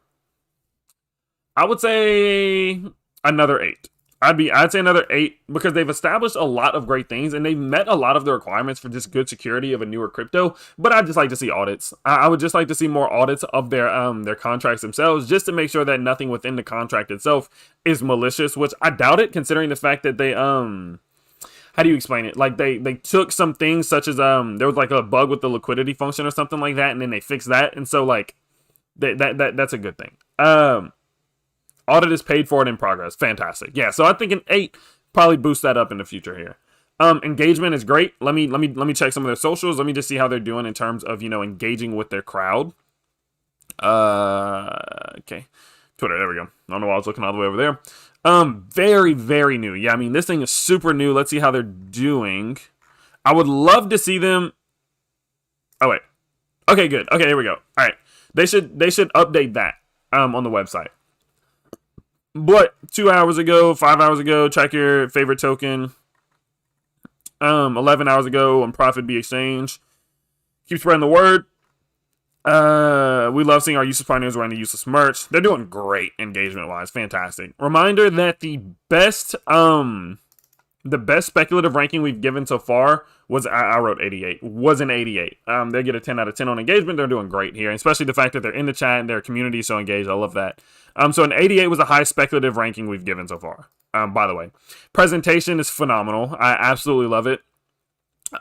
I would say another 8. I'd say another 8 because they've established a lot of great things and they've met a lot of the requirements for just good security of a newer crypto. But I'd just like to see audits. I would just like to see more audits of their contracts themselves, just to make sure that nothing within the contract itself is malicious, which I doubt it, considering the fact that they how do you explain it? Like they took some things such as there was like a bug with the liquidity function or something like that, and then they fixed that, and so like that's a good thing. Audit is paid for and in progress. Fantastic. Yeah, so I think an 8 probably boosts that up in the future here. Engagement is great. Let me check some of their socials. Let me just see how they're doing in terms of, engaging with their crowd. Okay. Twitter, there we go. I don't know why I was looking all the way over there. Very, very new. Yeah, I mean, this thing is super new. Let's see how they're doing. I would love to see them. Oh, wait. Okay, good. Okay, here we go. All right. They should update that on the website. But 2 hours ago, 5 hours ago, check your favorite token. 11 hours ago on Profit B Exchange. Keep spreading the word. We love seeing our useless partners wearing the useless merch. They're doing great engagement-wise. Fantastic. Reminder that the best speculative ranking we've given so far was, I wrote 88, was an 88. They get a 10 out of 10 on engagement. They're doing great here, especially the fact that they're in the chat and their community so engaged. I love that. So an 88 was the highest speculative ranking we've given so far. By the way, presentation is phenomenal. I absolutely love it.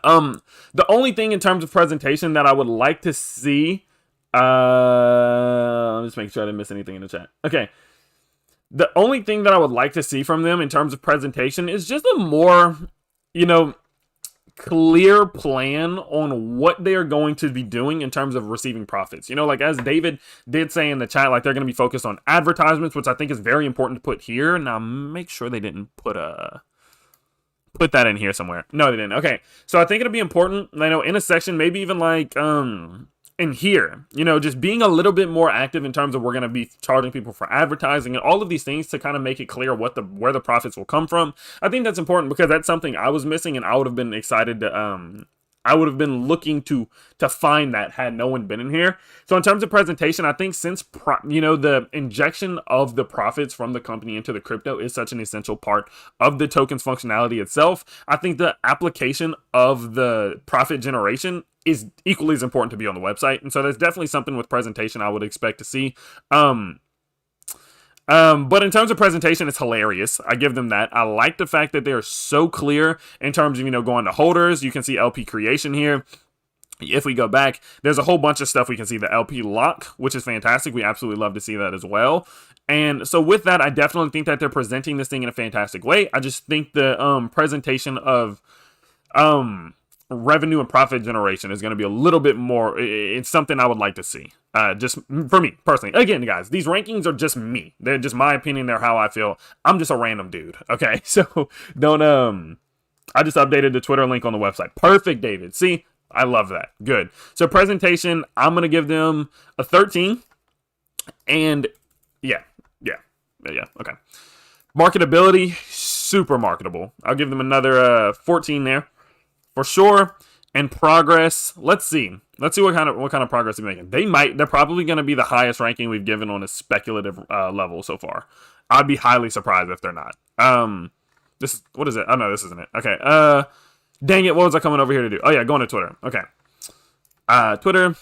The only thing in terms of presentation that I would like to see, I'm just making sure I didn't miss anything in the chat. Okay. The only thing that I would like to see from them in terms of presentation is just a more, clear plan on what they are going to be doing in terms of receiving profits. Like as David did say in the chat, like they're going to be focused on advertisements, which I think is very important to put here. Now make sure they didn't put that in here somewhere. No, they didn't. Okay. So I think it'll be important, in a section, maybe even like, in here, just being a little bit more active in terms of we're going to be charging people for advertising and all of these things to kind of make it clear where the profits will come from. I think that's important because that's something I was missing, and I would have been excited to, I would have been looking to find that had no one been in here. So in terms of presentation, I think since, the injection of the profits from the company into the crypto is such an essential part of the token's functionality itself, I think the application of the profit generation is equally as important to be on the website. And so there's definitely something with presentation I would expect to see. But in terms of presentation, it's hilarious. I give them that. I like the fact that they're so clear in terms of, going to holders. You can see LP creation here. If we go back, there's a whole bunch of stuff we can see. The LP lock, which is fantastic. We absolutely love to see that as well. And so with that, I definitely think that they're presenting this thing in a fantastic way. I just think the presentation of revenue and profit generation is going to be a little bit more, it's something I would like to see, just for me personally. Again, guys, these rankings are just me. They're just my opinion. They're how I feel. I'm just a random dude. Okay. So don't, I just updated the Twitter link on the website. Perfect, David. See, I love that. Good. So presentation, I'm going to give them a 13 and yeah. Okay. Marketability, super marketable. I'll give them another 14 there. For sure. And progress, let's see what kind of progress they're making. They're probably going to be the highest ranking we've given on a speculative level so far. I'd be highly surprised if they're not. What is it? Oh no, this isn't it. Okay. Dang it, what was I coming over here to do? Oh yeah, going to Twitter. Okay. Twitter.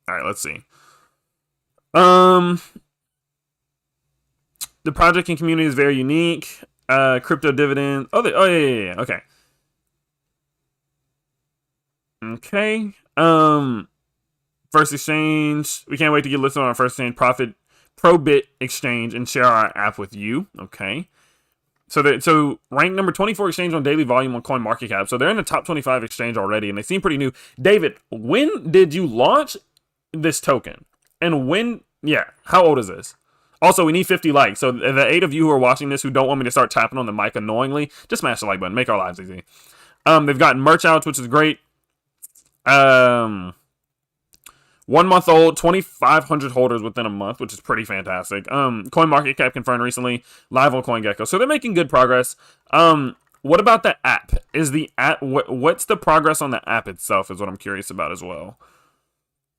All right, let's see. The project and community is very unique. Crypto dividend. Yeah. Okay. Okay. First exchange. We can't wait to get listed on our first exchange, Probit exchange, and share our app with you. Okay. So rank number 24 exchange on daily volume on CoinMarketCap. So they're in the top 25 exchange already, and they seem pretty new. David, when did you launch this token? And how old is this? Also, we need 50 likes. So the 8 of you who are watching this who don't want me to start tapping on the mic annoyingly, just smash the like button. Make our lives easy. They've gotten merch outs, which is great. 1 month old, 2,500 holders within a month, which is pretty fantastic. CoinMarketCap confirmed recently, live on CoinGecko. So they're making good progress. What about the app? Is the app, what's the progress on the app itself is what I'm curious about as well.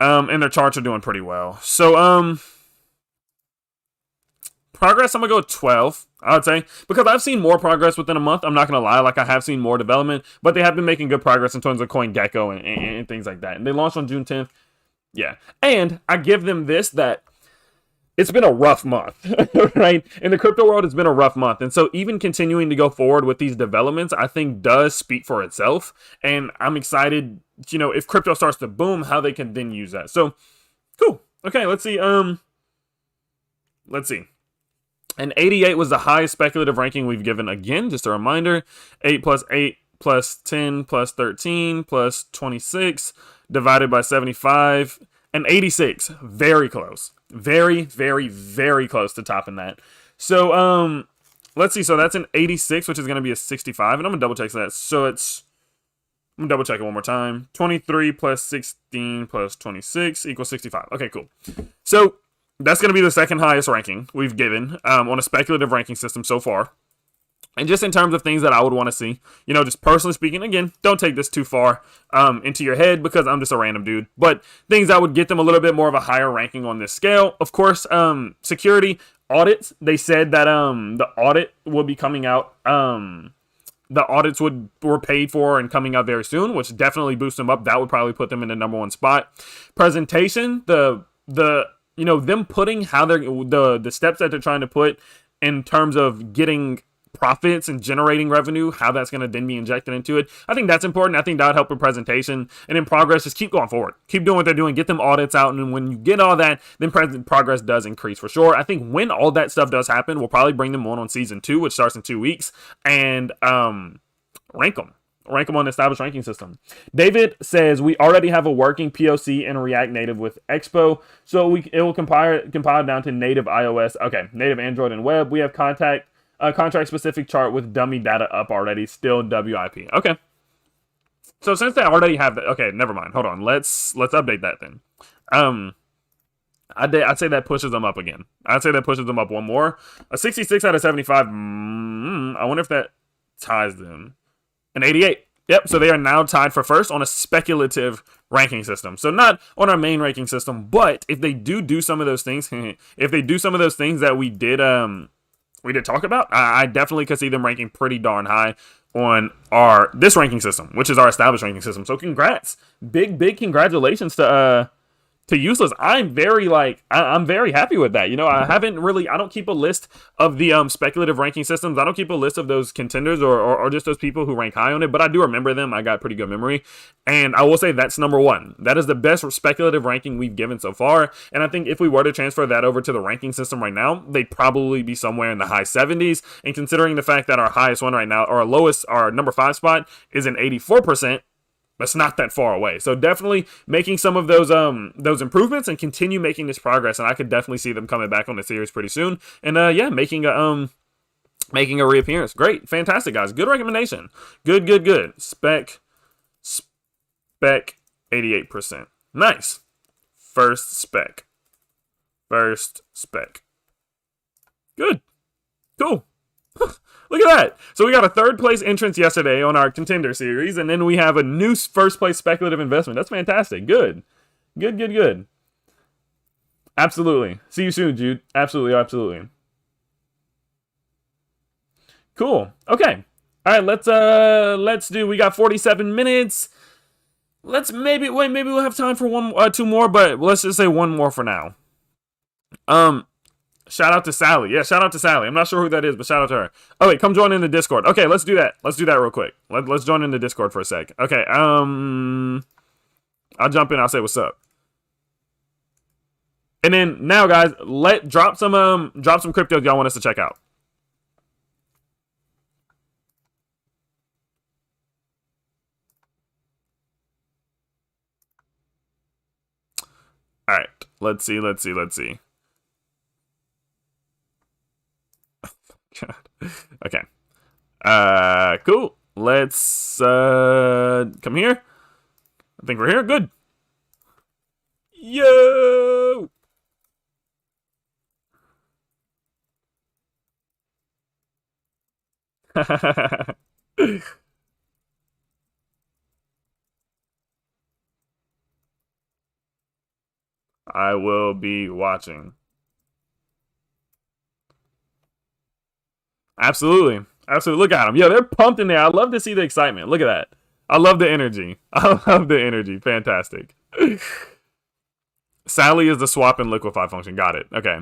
And their charts are doing pretty well. So, progress, I'm going to go with 12, I would say. Because I've seen more progress within a month. I'm not going to lie. Like, I have seen more development. But they have been making good progress in terms of CoinGecko and things like that. And they launched on June 10th. Yeah. And I give them this, that it's been a rough month, right? In the crypto world, it's been a rough month. And so even continuing to go forward with these developments, I think does speak for itself. And I'm excited, if crypto starts to boom, how they can then use that. So, cool. Okay, let's see. Let's see. And 88 was the highest speculative ranking we've given. Again, just a reminder, 8 plus 8 plus 10 plus 13 plus 26 divided by 75 and 86. Very close. Very, very, very close to topping that. So, let's see. So that's an 86, which is going to be a 65. And I'm going to double check that. So I'm going to double check it one more time. 23 plus 16 plus 26 equals 65. Okay, cool. So that's going to be the second highest ranking we've given on a speculative ranking system so far. And just in terms of things that I would want to see, just personally speaking, again, don't take this too far into your head because I'm just a random dude. But things that would get them a little bit more of a higher ranking on this scale. Of course, security audits. They said that the audit will be coming out. The audits were paid for and coming out very soon, which definitely boosts them up. That would probably put them in the #1 spot. Presentation, them putting how they're the steps that they're trying to put in terms of getting profits and generating revenue, how that's going to then be injected into it. I think that's important. I think that would help with presentation. And in progress, just keep going forward. Keep doing what they're doing. Get them audits out. And when you get all that, then progress does increase for sure. I think when all that stuff does happen, we'll probably bring them on season 2, which starts in 2 weeks, and rank them. Rank them on the established ranking system. David says, we already have a working POC in React Native with Expo, so it will compile down to native iOS. Okay, native Android and web. We have contract-specific chart with dummy data up already, still WIP. Okay. So since they already have that, okay, never mind. Hold on. Let's update that then. I'd say that pushes them up again. I'd say that pushes them up one more. A 66 out of 75. I wonder if that ties them. An 88. Yep, so they are now tied for first on a speculative ranking system. So not on our main ranking system, but if they do some of those things, if they do some of those things that we did talk about, I definitely could see them ranking pretty darn high on this ranking system, which is our established ranking system. So congrats. Big congratulations to Useless. I'm very happy with that. I don't keep a list of the speculative ranking systems. I don't keep a list of those contenders or just those people who rank high on it, but I do remember them. I got pretty good memory. And I will say that's #1. That is the best speculative ranking we've given so far. And I think if we were to transfer that over to the ranking system right now, they'd probably be somewhere in the high 70s. And considering the fact that our highest one right now, or our number 5 spot is an 84%, that's not that far away. So definitely making some of those improvements and continue making this progress. And I could definitely see them coming back on the series pretty soon. And making a reappearance. Great. Fantastic, guys. Good recommendation. Good. Spec 88%. Nice. First spec. Good. Cool. Look at that. So we got a 3rd place entrance yesterday on our contender series, and then we have a new 1st place speculative investment. That's fantastic. Good. Absolutely. See you soon, Jude. Absolutely. Cool. Okay. All right, let's do, we got 47 minutes. Maybe we'll have time for 2 more, but let's just say 1 more for now. Shout out to Sally. Yeah, shout out to Sally. I'm not sure who that is, but shout out to her. Oh, wait, come join in the Discord. Okay, let's do that. Let's do that real quick. Let's join in the Discord for a sec. Okay, I'll jump in. I'll say what's up. And then now, guys, drop some cryptos y'all want us to check out. All right, let's see. God. Okay. Cool. Let's come here. I think we're here. Good. Yo. I will be watching. Absolutely. Look at them. Yeah, they're pumped in there. I love to see the excitement. Look at that. I love the energy. Fantastic. Sally is the swap and liquefy function. Got it. Okay.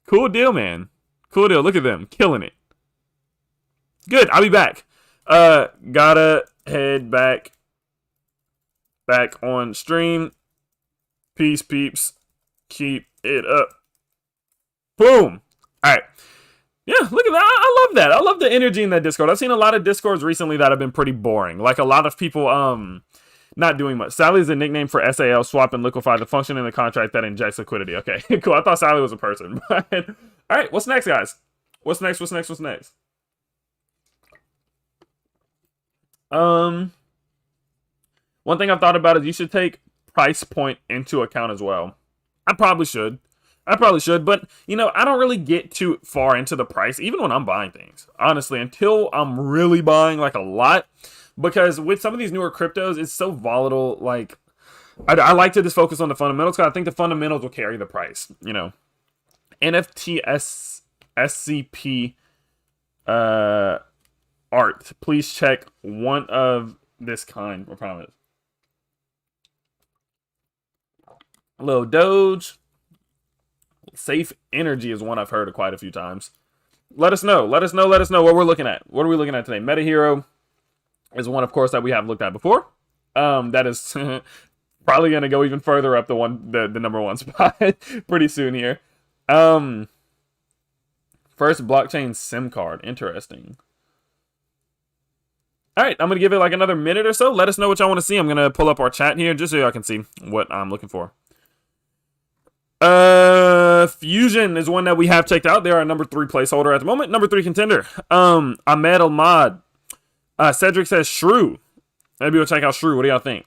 Cool deal, man. Cool deal. Look at them. Killing it. Good. I'll be back. Gotta head back on stream. Peace, peeps. Keep it up. Boom. All right. Yeah, look at that. I love that. I love the energy in that Discord. I've seen a lot of Discords recently that have been pretty boring. Like a lot of people not doing much. Sally is a nickname for SAL, swap and liquefy, the function in the contract that injects liquidity. Okay, cool. I thought Sally was a person. All right, what's next, guys? What's next? One thing I've thought about is you should take price point into account as well. I probably should. I probably should, but, you know, I don't really get too far into the price, even when I'm buying things, honestly, until I'm really buying, like, a lot, because with some of these newer cryptos, it's so volatile, like, I like to just focus on the fundamentals, because I think the fundamentals will carry the price, you know. NFT SCP art. Please check one of this kind, I promise. Little Doge. Safe Energy is one I've heard of quite a few times. Let us know what we're looking at. What are we looking at today? Meta Hero is one, of course, that we have looked at before. That is probably going to go even further up the number one spot pretty soon here. First blockchain SIM card. Interesting. All right, I'm going to give it like another minute or so. Let us know what y'all want to see. I'm going to pull up our chat here just so y'all can see what I'm looking for. Fusion is one that we have checked out. They're our number 3 placeholder at the moment. Number 3 contender. Ahmed Almad. Cedric says Shrew. Maybe we'll check out Shrew. What do y'all think?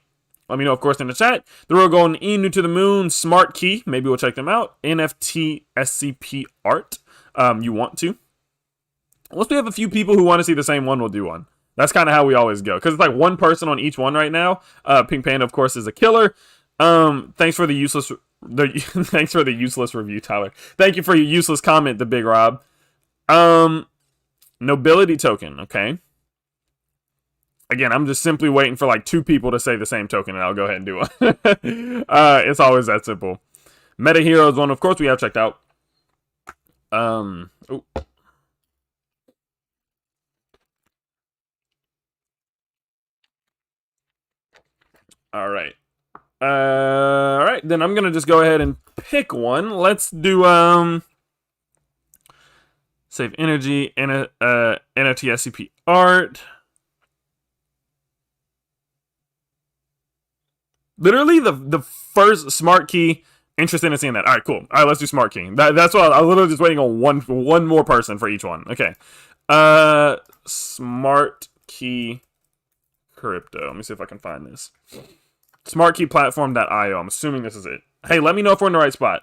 Let me know, of course, in the chat. The real Golden Inu to the moon. Smart Key. Maybe we'll check them out. NFT SCP art. You want to. Once we have a few people who want to see the same one, we'll do one. That's kind of how we always go. Because it's like one person on each one right now. Pink Panda, of course, is a killer. Thanks for the useless review, Tyler. Thank you for your useless comment, the Big Rob. Nobility token, okay. Again, I'm just simply waiting for like 2 people to say the same token, and I'll go ahead and do it. It's always that simple. Meta Hero is one, of course, we have checked out. Ooh. All right. Then I'm gonna just go ahead and pick one. Let's do Save Energy and NFT SCP art. Literally the first Smart Key. Interested in seeing that. All right, cool. All right, let's do Smart Key. That's what I'm literally just waiting on one more person for each one. Okay. Smart Key crypto. Let me see if I can find this. SmartKeyPlatform.io. I'm assuming this is it. Hey, let me know if we're in the right spot.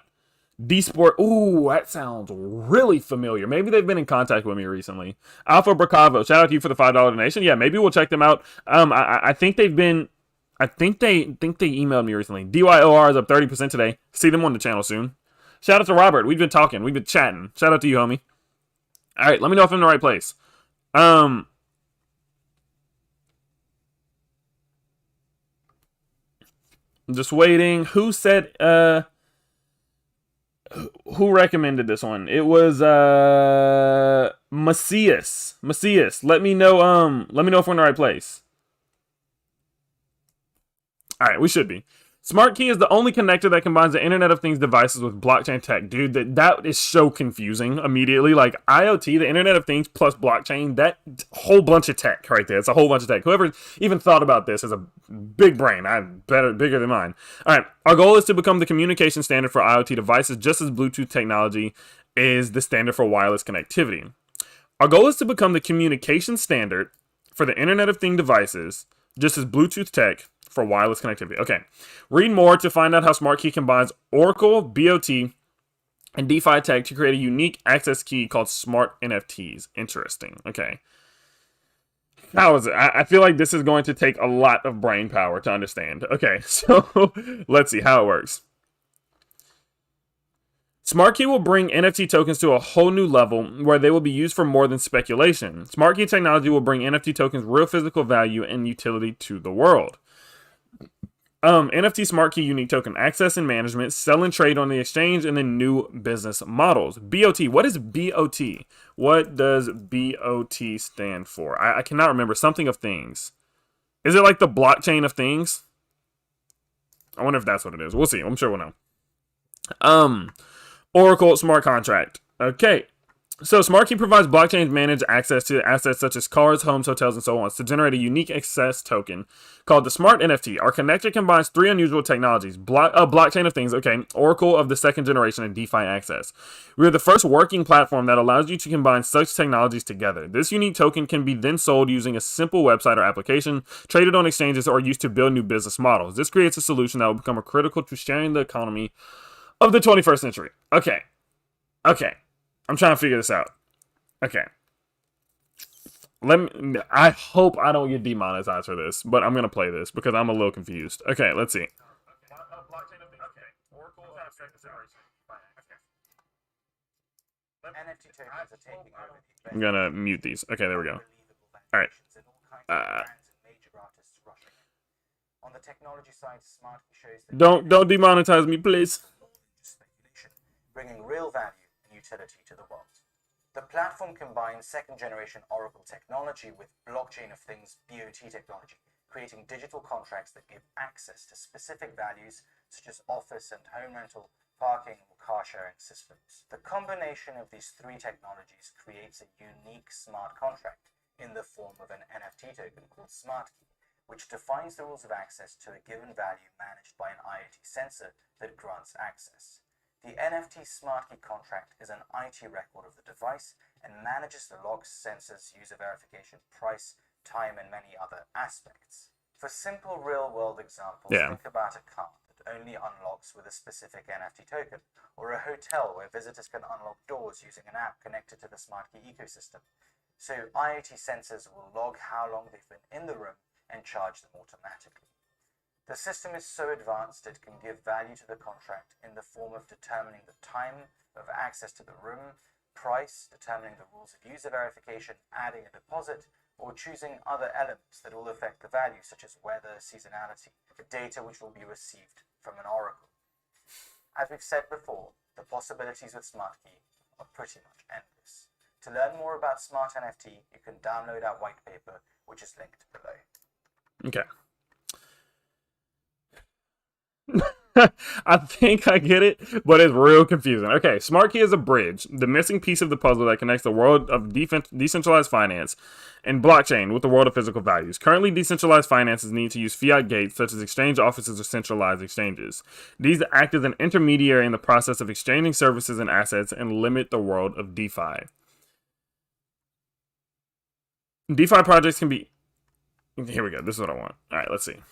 D-Sport. Ooh, that sounds really familiar. Maybe they've been in contact with me recently. Alpha Bracavo. Shout out to you for the $5 donation. Yeah, maybe we'll check them out. I think they've been. I think they emailed me recently. DYOR is up 30% today. See them on the channel soon. Shout out to Robert. We've been talking. We've been chatting. Shout out to you, homie. All right, let me know if I'm in the right place. I'm just waiting. Who said who recommended this one? It was Macias. Let me know if we're in the right place. All right, we should be. Smart Key is the only connector that combines the Internet of Things devices with blockchain tech. Dude, that is so confusing immediately. Like, IoT, the Internet of Things plus blockchain, that whole bunch of tech right there. It's a whole bunch of tech. Whoever even thought about this is a big brain. Bigger than mine. All right, our goal is to become the communication standard for IoT devices, just as Bluetooth technology is the standard for wireless connectivity. Our goal is to become the communication standard for the Internet of Things devices, just as Bluetooth tech for wireless connectivity. Okay. Read more to find out how Smart Key combines Oracle, BOT, and DeFi tech to create a unique access key called Smart NFTs. Interesting. Okay. How is it? I feel like this is going to take a lot of brain power to understand. Okay, so let's see how it works. Smart Key will bring NFT tokens to a whole new level where they will be used for more than speculation. Smart Key technology will bring NFT tokens real physical value and utility to the world. NFT Smart Key unique token access and management, sell and trade on the exchange, and then new business models. BOT. What is BOT? What does BOT stand for? I cannot remember. Something of things. Is it like the blockchain of things? I wonder if that's what it is. We'll see. I'm sure we'll know. Oracle smart contract. Okay. So Smart Key provides blockchain managed access to assets such as cars, homes, hotels, and so on to generate a unique access token called the Smart NFT. Our connector combines 3 unusual technologies: blockchain of things, okay, Oracle of the 2nd generation, and DeFi access. We are the first working platform that allows you to combine such technologies together. This unique token can be then sold using a simple website or application, traded on exchanges, or used to build new business models. This creates a solution that will become critical to sharing the economy of the 21st century. Okay. Okay. I'm trying to figure this out. Okay. I hope I don't get demonetized for this, but I'm going to play this because I'm a little confused. Okay, let's see. I'm going to mute these. Okay, there we go. All right. On the technology side, Smartkey shows that don't demonetize me, please. Bringing real value and utility to the world. The platform combines second-generation Oracle technology with blockchain of things (BOT) technology, creating digital contracts that give access to specific values such as office and home rental, parking, or car-sharing systems. The combination of these three technologies creates a unique smart contract in the form of an NFT token called Smartkey, which defines the rules of access to a given value managed by an IoT sensor that grants access. The NFT Smartkey contract is an IT record of the device and manages the logs, sensors, user verification, price, time, and many other aspects. For simple real-world examples, think about a car that only unlocks with a specific NFT token, or a hotel where visitors can unlock doors using an app connected to the Smartkey ecosystem. So IoT sensors will log how long they've been in the room and charge them automatically. The system is so advanced it can give value to the contract in the form of determining the time of access to the room, price, determining the rules of user verification, adding a deposit, or choosing other elements that will affect the value, such as weather, seasonality, data which will be received from an oracle. As we've said before, the possibilities with Smartkey are pretty much endless. To learn more about Smart NFT, you can download our white paper, which is linked below. Okay. I think I get it, but it's real confusing. Okay, Smartkey is a bridge, the missing piece of the puzzle that connects the world of decentralized finance and blockchain with the world of physical values. Currently, decentralized finances need to use fiat gates such as exchange offices or centralized exchanges. These act as an intermediary in the process of exchanging services and assets and limit the world of DeFi. DeFi projects can be... Here we go. This is what I want. All right, let's see. I'm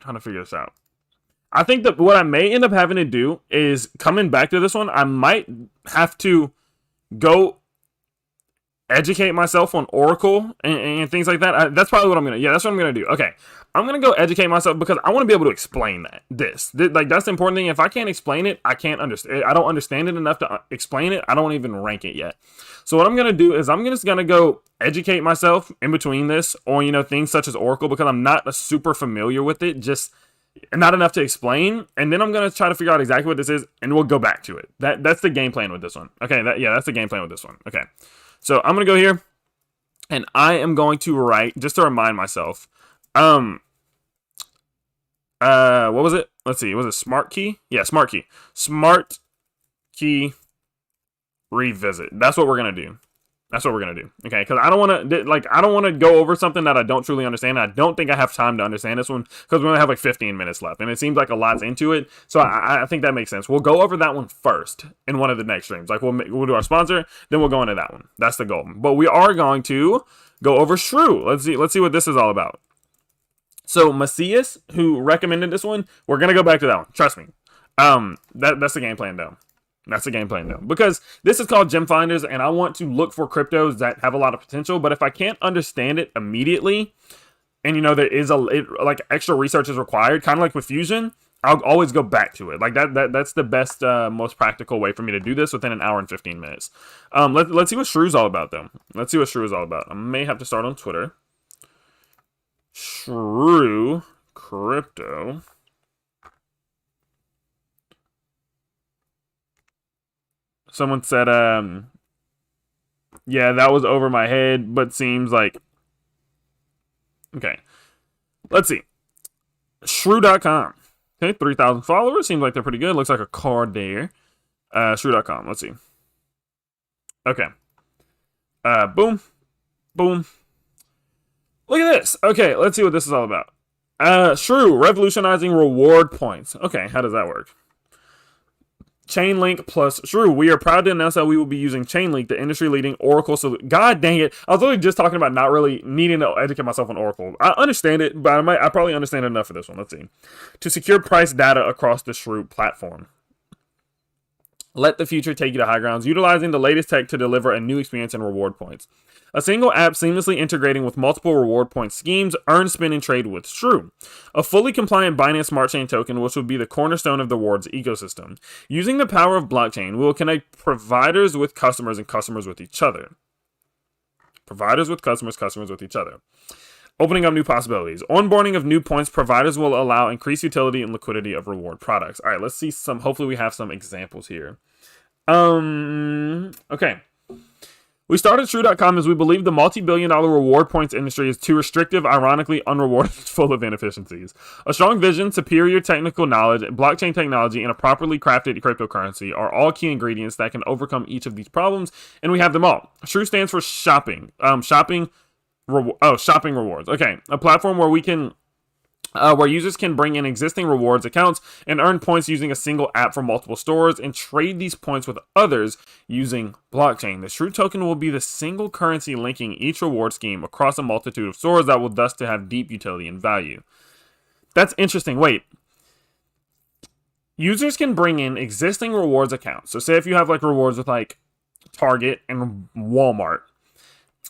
trying to figure this out. I think that what I may end up having to do is, coming back to this one, I might have to go educate myself on Oracle and things like that. That's probably what I'm going to, that's what I'm going to do. Okay. I'm going to go educate myself because I want to be able to explain this. Like, that's the important thing. If I can't explain it, I can't understand. I don't understand it enough to explain it. I don't even rank it yet. So what I'm going to do is I'm just going to go educate myself in between this on, things such as Oracle, because I'm not super familiar with it. Just not enough to explain, and then I'm going to try to figure out exactly what this is, and we'll go back to it. That's the game plan with this one. Okay, that's the game plan with this one. Okay, so I'm going to go here, and I am going to write, just to remind myself, what was it? Let's see, was it Smartkey? Yeah, Smartkey. Smartkey revisit. That's what we're going to do. That's what we're going to do. Okay, because I don't want to go over something that I don't truly understand. I don't think I have time to understand this one because we only have like 15 minutes left, and it seems like a lot's into it. So I think that makes sense. We'll go over that one first in one of the next streams. Like we'll do our sponsor, then we'll go into that one. That's the goal. But we are going to go over Shrew. Let's see what this is all about. So Macias, who recommended this one, we're going to go back to that one. Trust me. That's the game plan though. That's the game plan, though, because this is called Gem Finders, and I want to look for cryptos that have a lot of potential. But if I can't understand it immediately, and there is like extra research is required, kind of like with Fusion, I'll always go back to it. Like that's the best, most practical way for me to do this within an hour and 15 minutes. Let's see what Shrew's all about, though. Let's see what Shrew is all about. I may have to start on Twitter. Shrew crypto. Someone said, yeah, that was over my head, but seems like... Okay. Let's see. Shrew.com. Okay, 3,000 followers. Seems like they're pretty good. Looks like a card there. Shrew.com. Let's see. Okay. Boom. Boom. Look at this. Okay, let's see what this is all about. Shrew, revolutionizing reward points. Okay, how does that work? Chainlink plus Shrew. We are proud to announce that we will be using Chainlink, the industry-leading Oracle solution. God dang it. I was literally just talking about not really needing to educate myself on Oracle. I understand it, but I probably understand enough for this one. Let's see. To secure price data across the Shrew platform. Let the future take you to high grounds, utilizing the latest tech to deliver a new experience and reward points. A single app seamlessly integrating with multiple reward point schemes, earn, spend, and trade with Shrew. A fully compliant Binance Smart Chain token, which will be the cornerstone of the rewards ecosystem. Using the power of blockchain, we will connect providers with customers and customers with each other. Providers with customers, customers with each other. Opening up new possibilities. Onboarding of new points providers will allow increased utility and liquidity of reward products. All right, let's see some. Hopefully, we have some examples here. Okay. We started Shrew.com as we believe the multi-billion-dollar reward points industry is too restrictive, ironically unrewarded, full of inefficiencies. A strong vision, superior technical knowledge, blockchain technology, and a properly crafted cryptocurrency are all key ingredients that can overcome each of these problems, and we have them all. Shrew stands for shopping. Shopping rewards. Okay, a platform where where users can bring in existing rewards accounts and earn points using a single app from multiple stores and trade these points with others using blockchain. The Shrew token will be the single currency linking each reward scheme across a multitude of stores that will thus to have deep utility and value. That's interesting. Wait. Users can bring in existing rewards accounts. So say if you have like rewards with like Target and Walmart,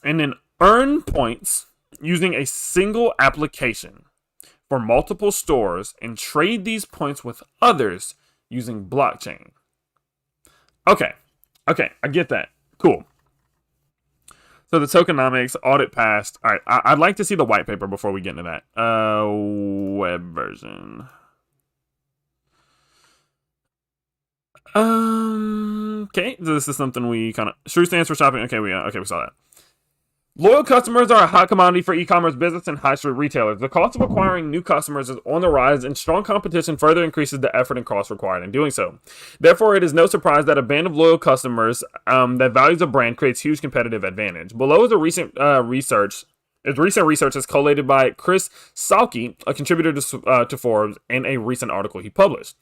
and then earn points using a single application for multiple stores and trade these points with others using blockchain. Okay, I get that. Cool. So the tokenomics, audit passed. All right, I'd like to see the white paper before we get into that. Web version. Okay, this is something we kind of... Shrew stands for shopping. Okay, we saw that. Loyal customers are a hot commodity for e-commerce business and high street retailers. The cost of acquiring new customers is on the rise, and strong competition further increases the effort and cost required in doing so. Therefore, it is no surprise that a band of loyal customers that values a brand creates huge competitive advantage. Below is a recent research is collated by Chris Salke, a contributor to Forbes, in a recent article he published.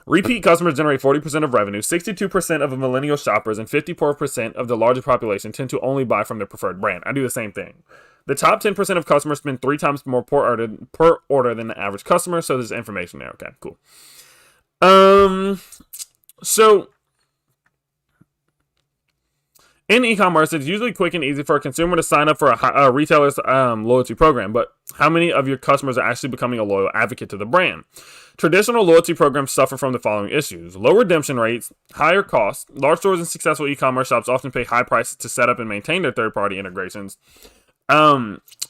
Repeat customers generate 40% of revenue, 62% of millennial shoppers, and 54% of the larger population tend to only buy from their preferred brand. I do the same thing. The top 10% of customers spend 3 times more per order than the average customer, so there's information there. Okay, cool. So in e-commerce, it's usually quick and easy for a consumer to sign up for a retailer's loyalty program, but how many of your customers are actually becoming a loyal advocate to the brand? Traditional loyalty programs suffer from the following issues: low redemption rates, higher costs. Large stores and successful e-commerce shops often pay high prices to set up and maintain their third-party integrations.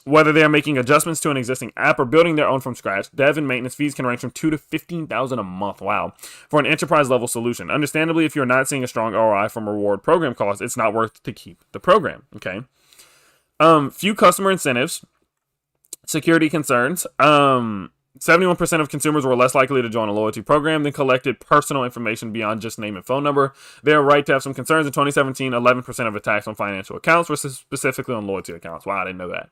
Whether they are making adjustments to an existing app or building their own from scratch, dev and maintenance fees can range from $2,000 to $15,000 a month. Wow, for an enterprise-level solution. Understandably, if you're not seeing a strong ROI from reward program costs, it's not worth to keep the program. Okay. Few customer incentives, security concerns. 71% of consumers were less likely to join a loyalty program than collected personal information beyond just name and phone number. They are right to have some concerns. In 2017, 11% of attacks on financial accounts were specifically on loyalty accounts. Wow, I didn't know that.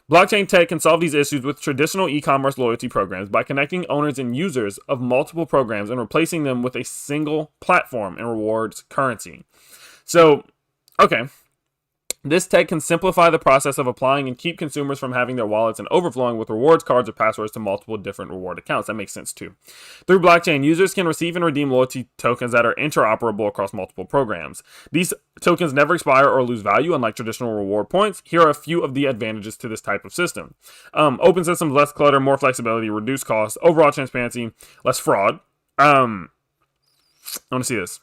Blockchain tech can solve these issues with traditional e-commerce loyalty programs by connecting owners and users of multiple programs and replacing them with a single platform and rewards currency. So, okay. This tech can simplify the process of applying and keep consumers from having their wallets and overflowing with rewards cards or passwords to multiple different reward accounts. That makes sense too. Through blockchain, users can receive and redeem loyalty tokens that are interoperable across multiple programs. These tokens never expire or lose value, unlike traditional reward points. Here are a few of the advantages to this type of system. Open systems, less clutter, more flexibility, reduced costs, overall transparency, less fraud. I want to see this.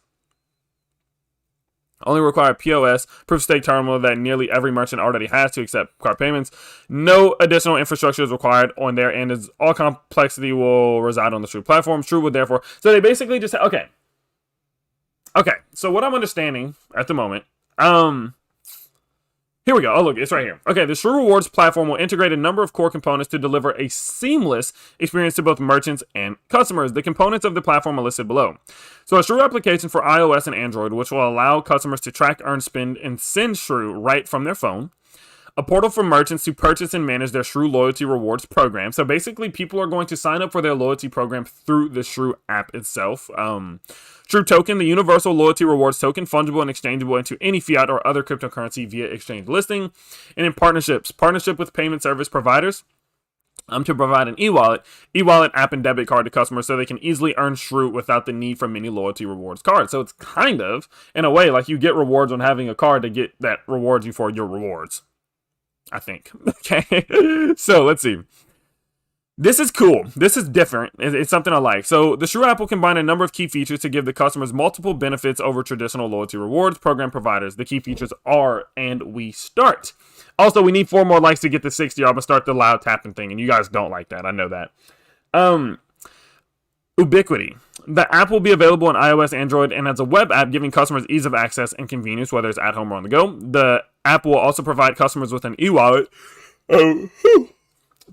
Only require POS, proof of stake terminal that nearly every merchant already has to accept card payments. No additional infrastructure is required on their end, as all complexity will reside on the Shrew platform. Shrew would therefore... So they basically just... Okay. So what I'm understanding at the moment... Here we go. Oh, look, it's right here. Okay, the Shrew Rewards platform will integrate a number of core components to deliver a seamless experience to both merchants and customers. The components of the platform are listed below. So a Shrew application for iOS and Android, which will allow customers to track, earn, spend, and send Shrew right from their phone. a portal for merchants to purchase and manage their Shrew loyalty rewards program. So basically, people are going to sign up for their loyalty program through the Shrew app itself. Shrew token, the universal loyalty rewards token, fungible and exchangeable into any fiat or other cryptocurrency via exchange listing. And in partnership with payment service providers. To provide an e-wallet app and debit card to customers so they can easily earn Shrew without the need for many loyalty rewards cards. So it's kind of, in a way, like you get rewards on having a card to get that rewards you for your rewards, I think. Okay, so let's see. This is cool. This is different. It's something I like. So the Shrew app will combine a number of key features to give the customers multiple benefits over traditional loyalty rewards program providers. The key features are, and we start. Also, we need 4 more likes to get to 60. I'm going to start the loud tapping thing, and you guys don't like that. I know that. Ubiquity. The app will be available on iOS, Android, and as a web app, giving customers ease of access and convenience, whether it's at home or on the go. The app will also provide customers with an e-wallet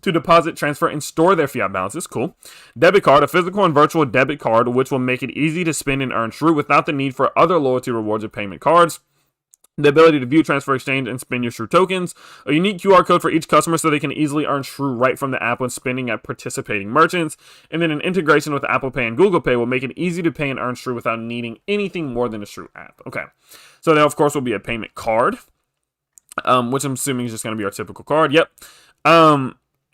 to deposit, transfer, and store their fiat balances. Cool. Debit card, a physical and virtual debit card, which will make it easy to spend and earn Shrew without the need for other loyalty rewards or payment cards. The ability to view, transfer, exchange, and spend your Shrew tokens. A unique QR code for each customer so they can easily earn Shrew right from the app when spending at participating merchants. And then an integration with Apple Pay and Google Pay will make it easy to pay and earn Shrew without needing anything more than a Shrew app. Okay. So there, of course, will be a payment card, which I'm assuming is just going to be our typical card. Yep.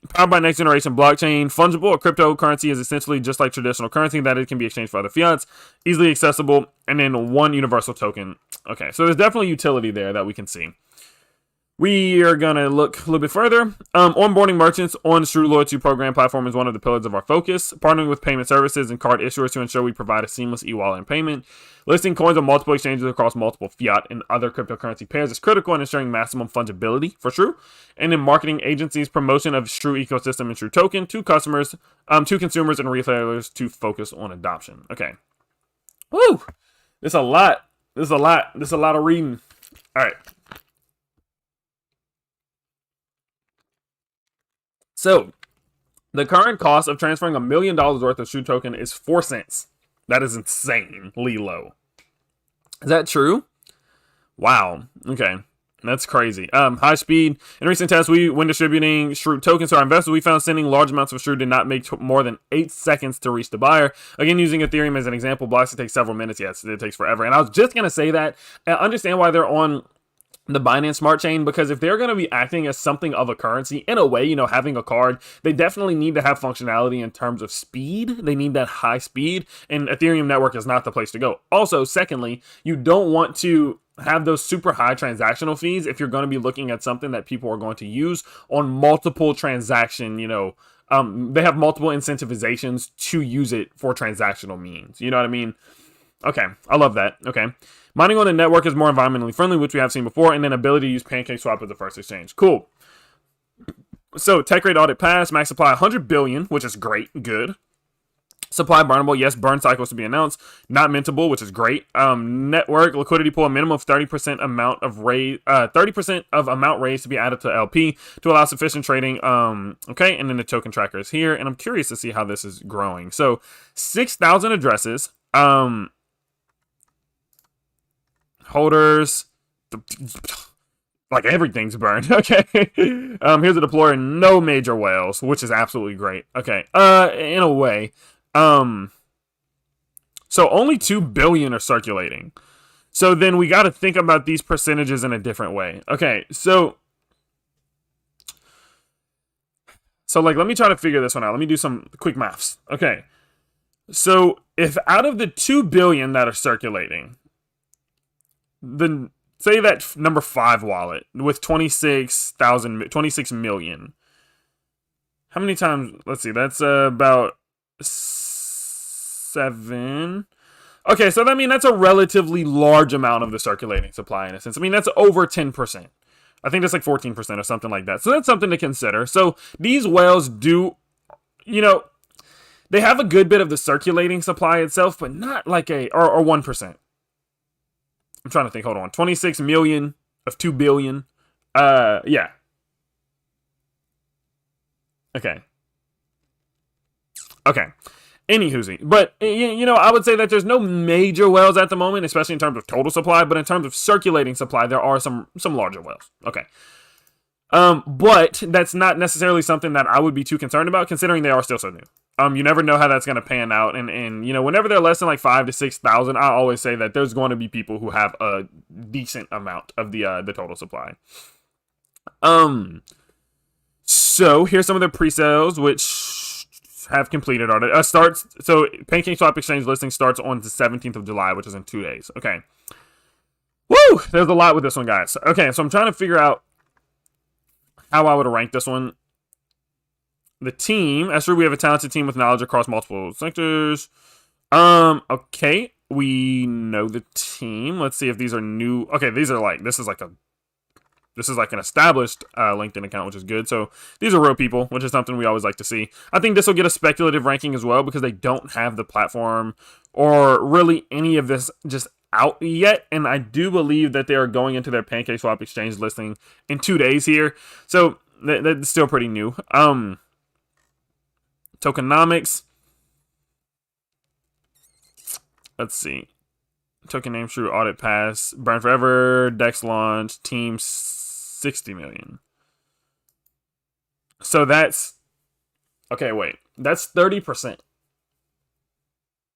Powered by next generation blockchain, fungible. A cryptocurrency is essentially just like traditional currency that it can be exchanged for other fiats, easily accessible, and then one universal token. Okay, so there's definitely utility there that we can see. We are going to look a little bit further. Onboarding merchants on the Shrew Loyalty Program platform is one of the pillars of our focus. Partnering with payment services and card issuers to ensure we provide a seamless e-wallet and payment. Listing coins on multiple exchanges across multiple fiat and other cryptocurrency pairs is critical in ensuring maximum fungibility for Shrew. And in marketing agencies, promotion of Shrew ecosystem and Shrew token to customers, to consumers and retailers to focus on adoption. Okay. Woo! There's a lot. There's a lot of reading. All right. So, the current cost of transferring $1 million worth of Shrew token is 4 cents. That is insanely low. Is that true? Wow. Okay. That's crazy. High speed. In recent tests, when distributing Shrew tokens to our investors, we found sending large amounts of Shrew did not make more than 8 seconds to reach the buyer. Again, using Ethereum as an example, blocks it takes several minutes. Yes, it takes forever. And I was just going to say that. I understand why they're on the Binance Smart Chain, because if they're going to be acting as something of a currency, in a way, you know, having a card, they definitely need to have functionality in terms of speed. They need that high speed, and Ethereum network is not the place to go. Also, secondly, you don't want to have those super high transactional fees if you're going to be looking at something that people are going to use on multiple transaction, you know, they have multiple incentivizations to use it for transactional means. You know what I mean? Okay, I love that. Okay. Mining on the network is more environmentally friendly, which we have seen before, and then ability to use PancakeSwap as the first exchange. Cool. So, tech rate audit pass, max supply 100 billion, which is great, good. Supply burnable, yes, burn cycles to be announced. Not mintable, which is great. Network liquidity pool, a minimum of 30% amount of raise, 30% of amount raised to be added to LP to allow sufficient trading. Okay, and then the token tracker is here, and I'm curious to see how this is growing. So, 6,000 addresses. Holders, like everything's burned. Okay. Here's a deployer, no major whales, which is absolutely great. Okay. In a way. So only 2 billion are circulating. So then we got to think about these percentages in a different way. Okay. So like, let me try to figure this one out. Let me do some quick maths. Okay. So if out of the 2 billion that are circulating, say that number 5 wallet with 26 million. How many times? Let's see. That's about 7. Okay, so that's a relatively large amount of the circulating supply in a sense. I mean, that's over 10%. I think that's like 14% or something like that. So that's something to consider. So these whales do, you know, they have a good bit of the circulating supply itself, but not like or 1%. I'm trying to think. Hold on. 26 million of 2 billion. Yeah. Okay. Anywhoozy. But, you know, I would say that there's no major whales at the moment, especially in terms of total supply. But in terms of circulating supply, there are some larger whales. Okay. But that's not necessarily something that I would be too concerned about, considering they are still so new. You never know how that's going to pan out, and you know, whenever they're less than like 5,000 to 6,000, I always say that there's going to be people who have a decent amount of the total supply. So here's some of the pre-sales which have completed already. So Pancake Swap Exchange listing starts on the 17th of July, which is in 2 days. Okay. Woo! There's a lot with this one, guys. Okay, so I'm trying to figure out how I would rank this one. The team, as Shrew, we have a talented team with knowledge across multiple sectors. Okay, we know the team. Let's see if these are new. Okay, these are like, this is like an established LinkedIn account, which is good. So these are real people, which is something we always like to see. I think this will get a speculative ranking as well because they don't have the platform or really any of this just out yet. And I do believe that they are going into their Pancake Swap Exchange listing in 2 days here. So that's still pretty new. Tokenomics. Let's see. Token name Shrew, audit pass, burn forever, Dex launch, team 60 million. So that's okay. Wait, that's 30%.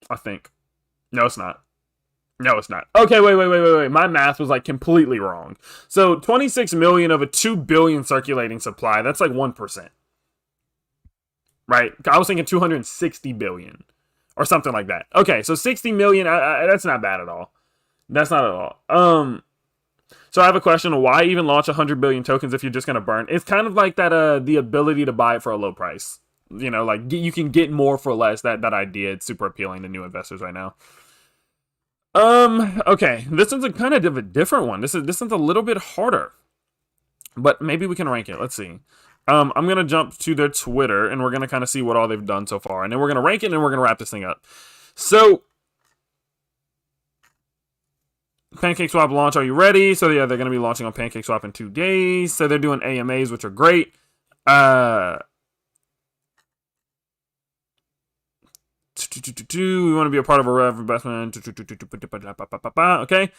I think. No, it's not. No, it's not. Okay, wait. My math was like completely wrong. So 26 million of a 2 billion circulating supply. That's like 1%. Right? I was thinking 260 billion or something like that. Okay, so 60 million. That's not bad at all. That's not at all. So I have a question. Why even launch 100 billion tokens if you're just going to burn? It's kind of like that, the ability to buy it for a low price. You know, like you can get more for less. That idea, it's super appealing to new investors right now. Okay. This one's a kind of a different one. This one's a little bit harder. But maybe we can rank it. Let's see. I'm going to jump to their Twitter, and we're going to kind of see what all they've done so far. And then we're going to rank it, and then we're going to wrap this thing up. So, Pancake Swap launch, are you ready? So, yeah, they're going to be launching on Pancake Swap in 2 days. So, they're doing AMAs, which are great. We want to be a part of a rev investment. Okay.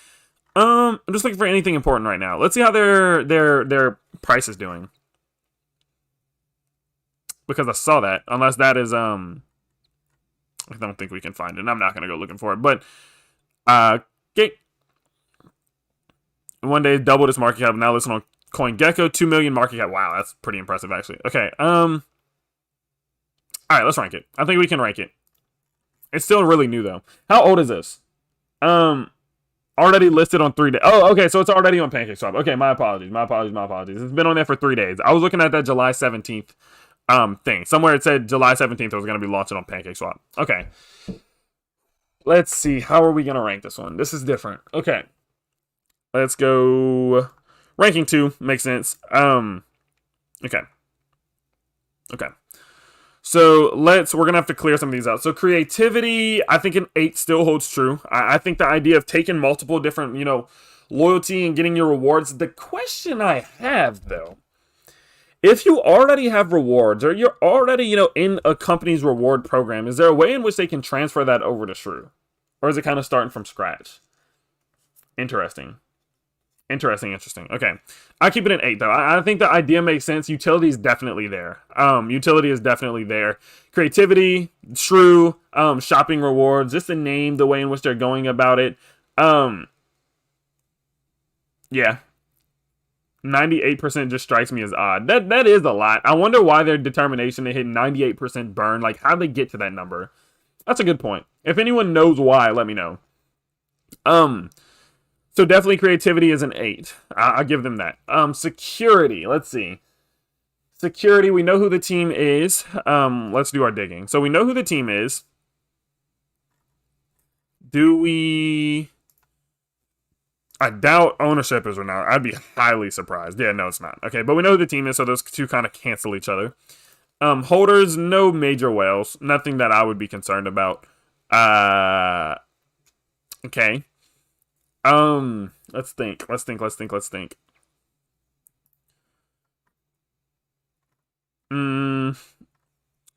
I'm just looking for anything important right now. Let's see how their price is doing. Because I saw that. Unless that is I don't think we can find it. And I'm not gonna go looking for it. But okay. One day doubled its market cap. Now listen on CoinGecko, 2 million market cap. Wow, that's pretty impressive actually. Okay. Alright, let's rank it. I think we can rank it. It's still really new though. How old is this? Already listed on 3 days. Oh, okay, so it's already on PancakeSwap. Okay, my apologies. It's been on there for 3 days. I was looking at that July 17th thing. Somewhere it said July 17th it was going to be launching on PancakeSwap. Okay. Let's see. How are we going to rank this one? This is different. Okay. Let's go ranking 2. Makes sense. Okay. So we're going to have to clear some of these out. So creativity, I think an 8 still holds true. I think the idea of taking multiple different, loyalty and getting your rewards. The question I have though, if you already have rewards or you're already, in a company's reward program, is there a way in which they can transfer that over to Shrew? Or is it kind of starting from scratch? Interesting. Okay. I keep it an 8 though. I think the idea makes sense. Utility is definitely there. Utility is definitely there. Creativity, Shrew, shopping rewards, just the name, the way in which they're going about it. Yeah. 98% just strikes me as odd. That is a lot. I wonder why their determination to hit 98% burn. Like, how'd they get to that number? That's a good point. If anyone knows why, let me know. So definitely creativity is an 8. I'll give them that. Security. Let's see. Security. We know who the team is. Let's do our digging. So we know who the team is. Do we... I doubt ownership is or not. I'd be highly surprised. Yeah, no, it's not. Okay, but we know who the team is, so those two kind of cancel each other. Holders, no major whales. Nothing that I would be concerned about. Okay. Let's think.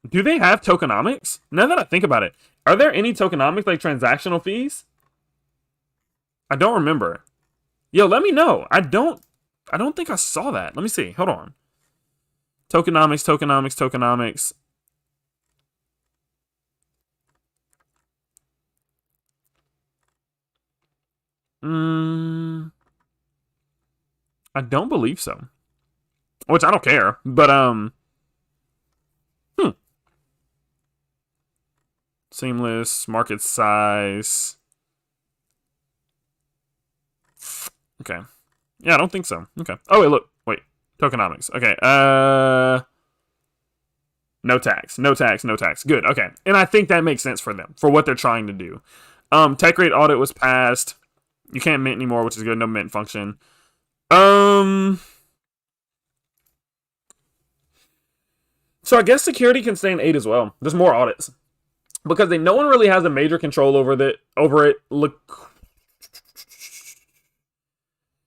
Do they have tokenomics? Now that I think about it, are there any tokenomics like transactional fees? I don't remember. Yo, let me know. I don't I don't think I saw that. Let me see. Hold on. Tokenomics, tokenomics, tokenomics. I don't believe so. Which I don't care, but seamless, market size. Okay. Yeah, I don't think so. Okay. Oh wait, look. Wait. Tokenomics. Okay. No tax. No tax. No tax. Good. Okay. And I think that makes sense for them, for what they're trying to do. Tech rate audit was passed. You can't mint anymore, which is good. No mint function. So I guess security can stay in 8 as well. There's more audits. Because no one really has a major control over it. Look,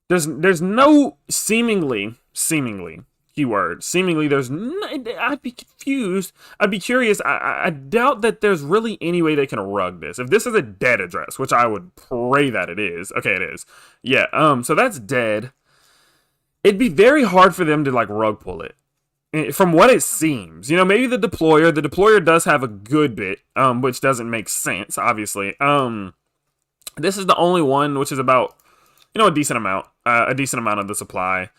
there's no seemingly keyword. Seemingly, I'd be confused. I'd be curious. I doubt that there's really any way they can rug this. If this is a dead address, which I would pray that it is. Okay, it is. Yeah. So that's dead. It'd be very hard for them to like rug pull it. From what it seems, maybe the deployer does have a good bit, which doesn't make sense, obviously. This is the only one, which is about, a decent amount of the supply.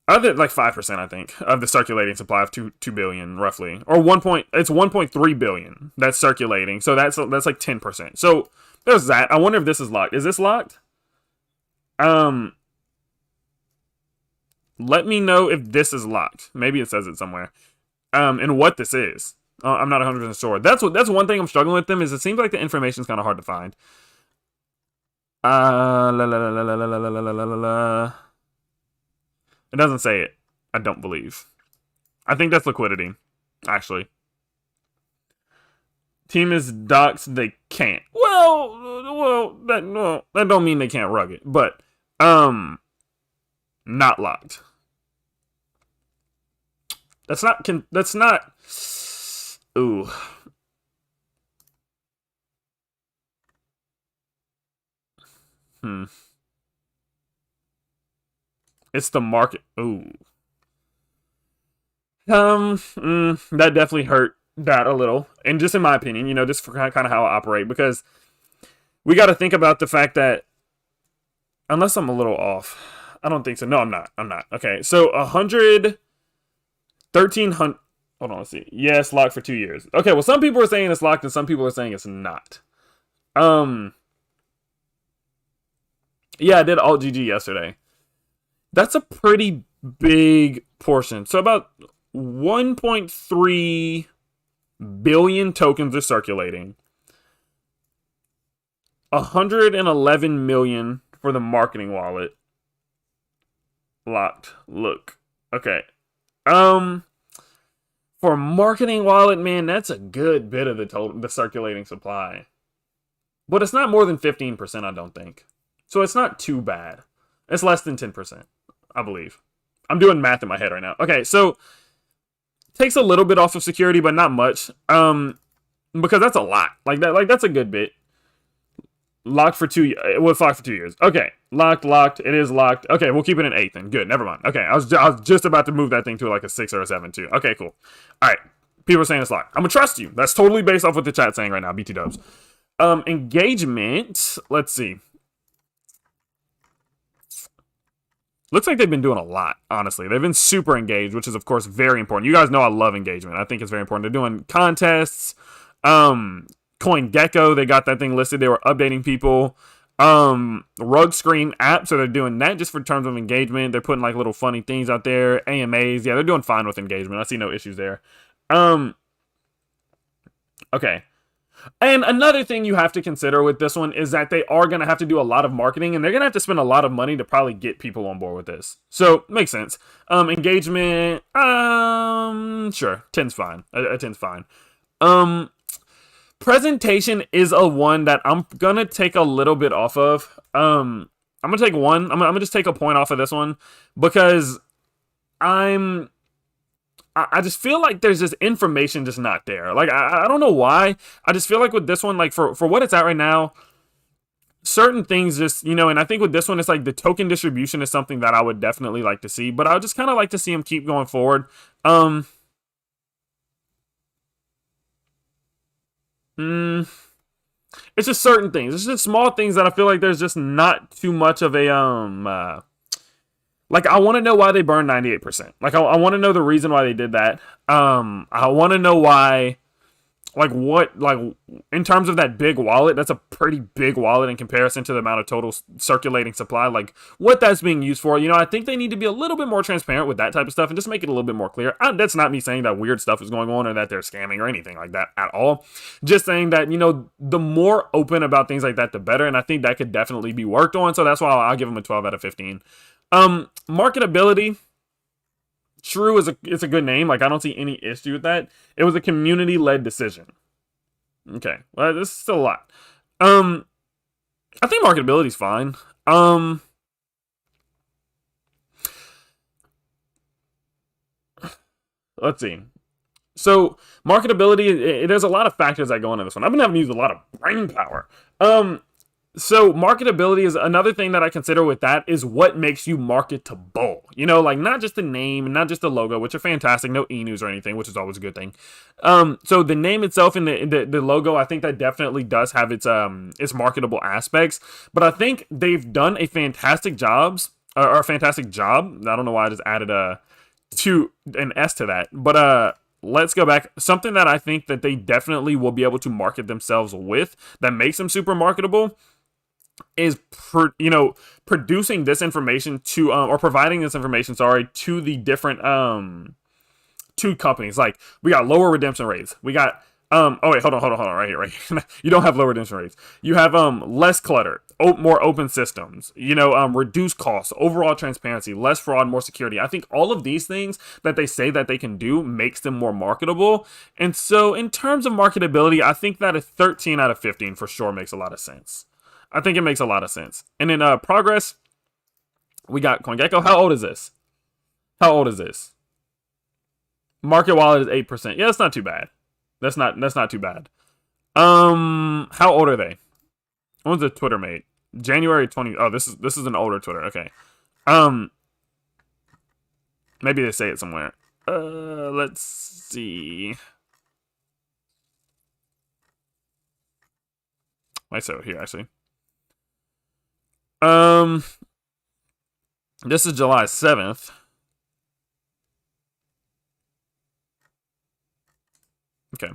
Other like 5%, I think, of the circulating supply of 2 billion, roughly, or it's 1.3 billion that's circulating. So that's like 10%. So there's that. I wonder if this is locked. Is this locked? Let me know if this is locked. Maybe it says it somewhere. And what this is. I'm not 100% sure. That's one thing I'm struggling with them is it seems like the information's kind of hard to find. It doesn't say it. I don't believe. I think that's liquidity, actually. Team is doxed. They can't. Well, that don't mean they can't rug it, but not locked. That's not. Ooh. It's the market. Ooh. That definitely hurt that a little. And just in my opinion, just for kind of how I operate, because we got to think about the fact that, unless I'm a little off, I don't think so. No, I'm not. Okay, so 11300. Hold on, let's see. Yes, locked for 2 years. Okay, well, some people are saying it's locked and some people are saying it's not. Yeah, I did alt GG yesterday. That's a pretty big portion. So about 1.3 billion tokens are circulating. 111 million for the marketing wallet. Locked. Look. Okay. For marketing wallet, man, that's a good bit of the circulating supply. But it's not more than 15%, I don't think. So it's not too bad. It's less than 10%, I believe. I'm doing math in my head right now. Okay, so takes a little bit off of security, but not much. Because that's a lot. That's a good bit. Locked for 2 years. It was locked for 2 years. Okay, locked. It is locked. Okay, we'll keep it in 8 then. Good. Never mind. Okay, I was just about to move that thing to like a 6 or a 7 too. Okay, cool. All right, people are saying it's locked. I'm gonna trust you. That's totally based off what the chat's saying right now. BT Dubs. Engagement. Let's see. Looks like they've been doing a lot, honestly. They've been super engaged, which is, of course, very important. You guys know I love engagement. I think it's very important. They're doing contests. CoinGecko, they got that thing listed. They were updating people. Rug Screen app, so they're doing that just for terms of engagement. They're putting, like, little funny things out there. AMAs. Yeah, they're doing fine with engagement. I see no issues there. Okay. And another thing you have to consider with this one is that they are going to have to do a lot of marketing, and they're going to have to spend a lot of money to probably get people on board with this. So, makes sense. Engagement, sure, 10's fine. A 10's fine. Presentation is a one that I'm going to take a little bit off of. I'm going to take one. I'm going to just take a point off of this one because I just feel like there's just information just not there. Like, I don't know why. I just feel like with this one, like, for what it's at right now, certain things just, and I think with this one, it's like the token distribution is something that I would definitely like to see, but I would just kind of like to see him keep going forward. Mm, it's just certain things. It's just small things that I feel like there's just not too much of a like I want to know why they burned 98%. Like I want to know the reason why they did that. I want to know why, like what, like in terms of that big wallet, that's a pretty big wallet in comparison to the amount of total circulating supply. Like what that's being used for. I think they need to be a little bit more transparent with that type of stuff and just make it a little bit more clear. That's not me saying that weird stuff is going on or that they're scamming or anything like that at all. Just saying that the more open about things like that, the better. And I think that could definitely be worked on. So that's why I'll give them a 12 out of 15. Marketability. Shrew it's a good name. Like I don't see any issue with that. It was a community-led decision. Okay, well this is still a lot. I think marketability's fine. Let's see. So marketability, there's a lot of factors that go into this one. I've been having to use a lot of brain power. So marketability is another thing that I consider with that is what makes you marketable. Like not just the name and not just the logo, which are fantastic, no Inus or anything, which is always a good thing. So the name itself and the logo, I think that definitely does have its marketable aspects. But I think they've done a fantastic job. I don't know why I just added an S to that, but let's go back. Something that I think that they definitely will be able to market themselves with that makes them super marketable is producing this information to or providing this information to the different to companies. Like we got lower redemption rates, we got oh wait, hold on right here. You don't have lower redemption rates, you have less clutter, more open systems, reduced costs, overall transparency, less fraud, more security. I think all of these things that they say that they can do makes them more marketable. And so in terms of marketability, I think that a 13 out of 15 for sure makes a lot of sense. I think it makes a lot of sense. And in progress, we got CoinGecko. How old is this? Market wallet is 8%. Yeah, that's not too bad. That's not too bad. How old are they? When was the Twitter made? January 20. Oh, this is an older Twitter. Okay. Maybe they say it somewhere. Let's see. I say it here actually. This is July 7th. Okay.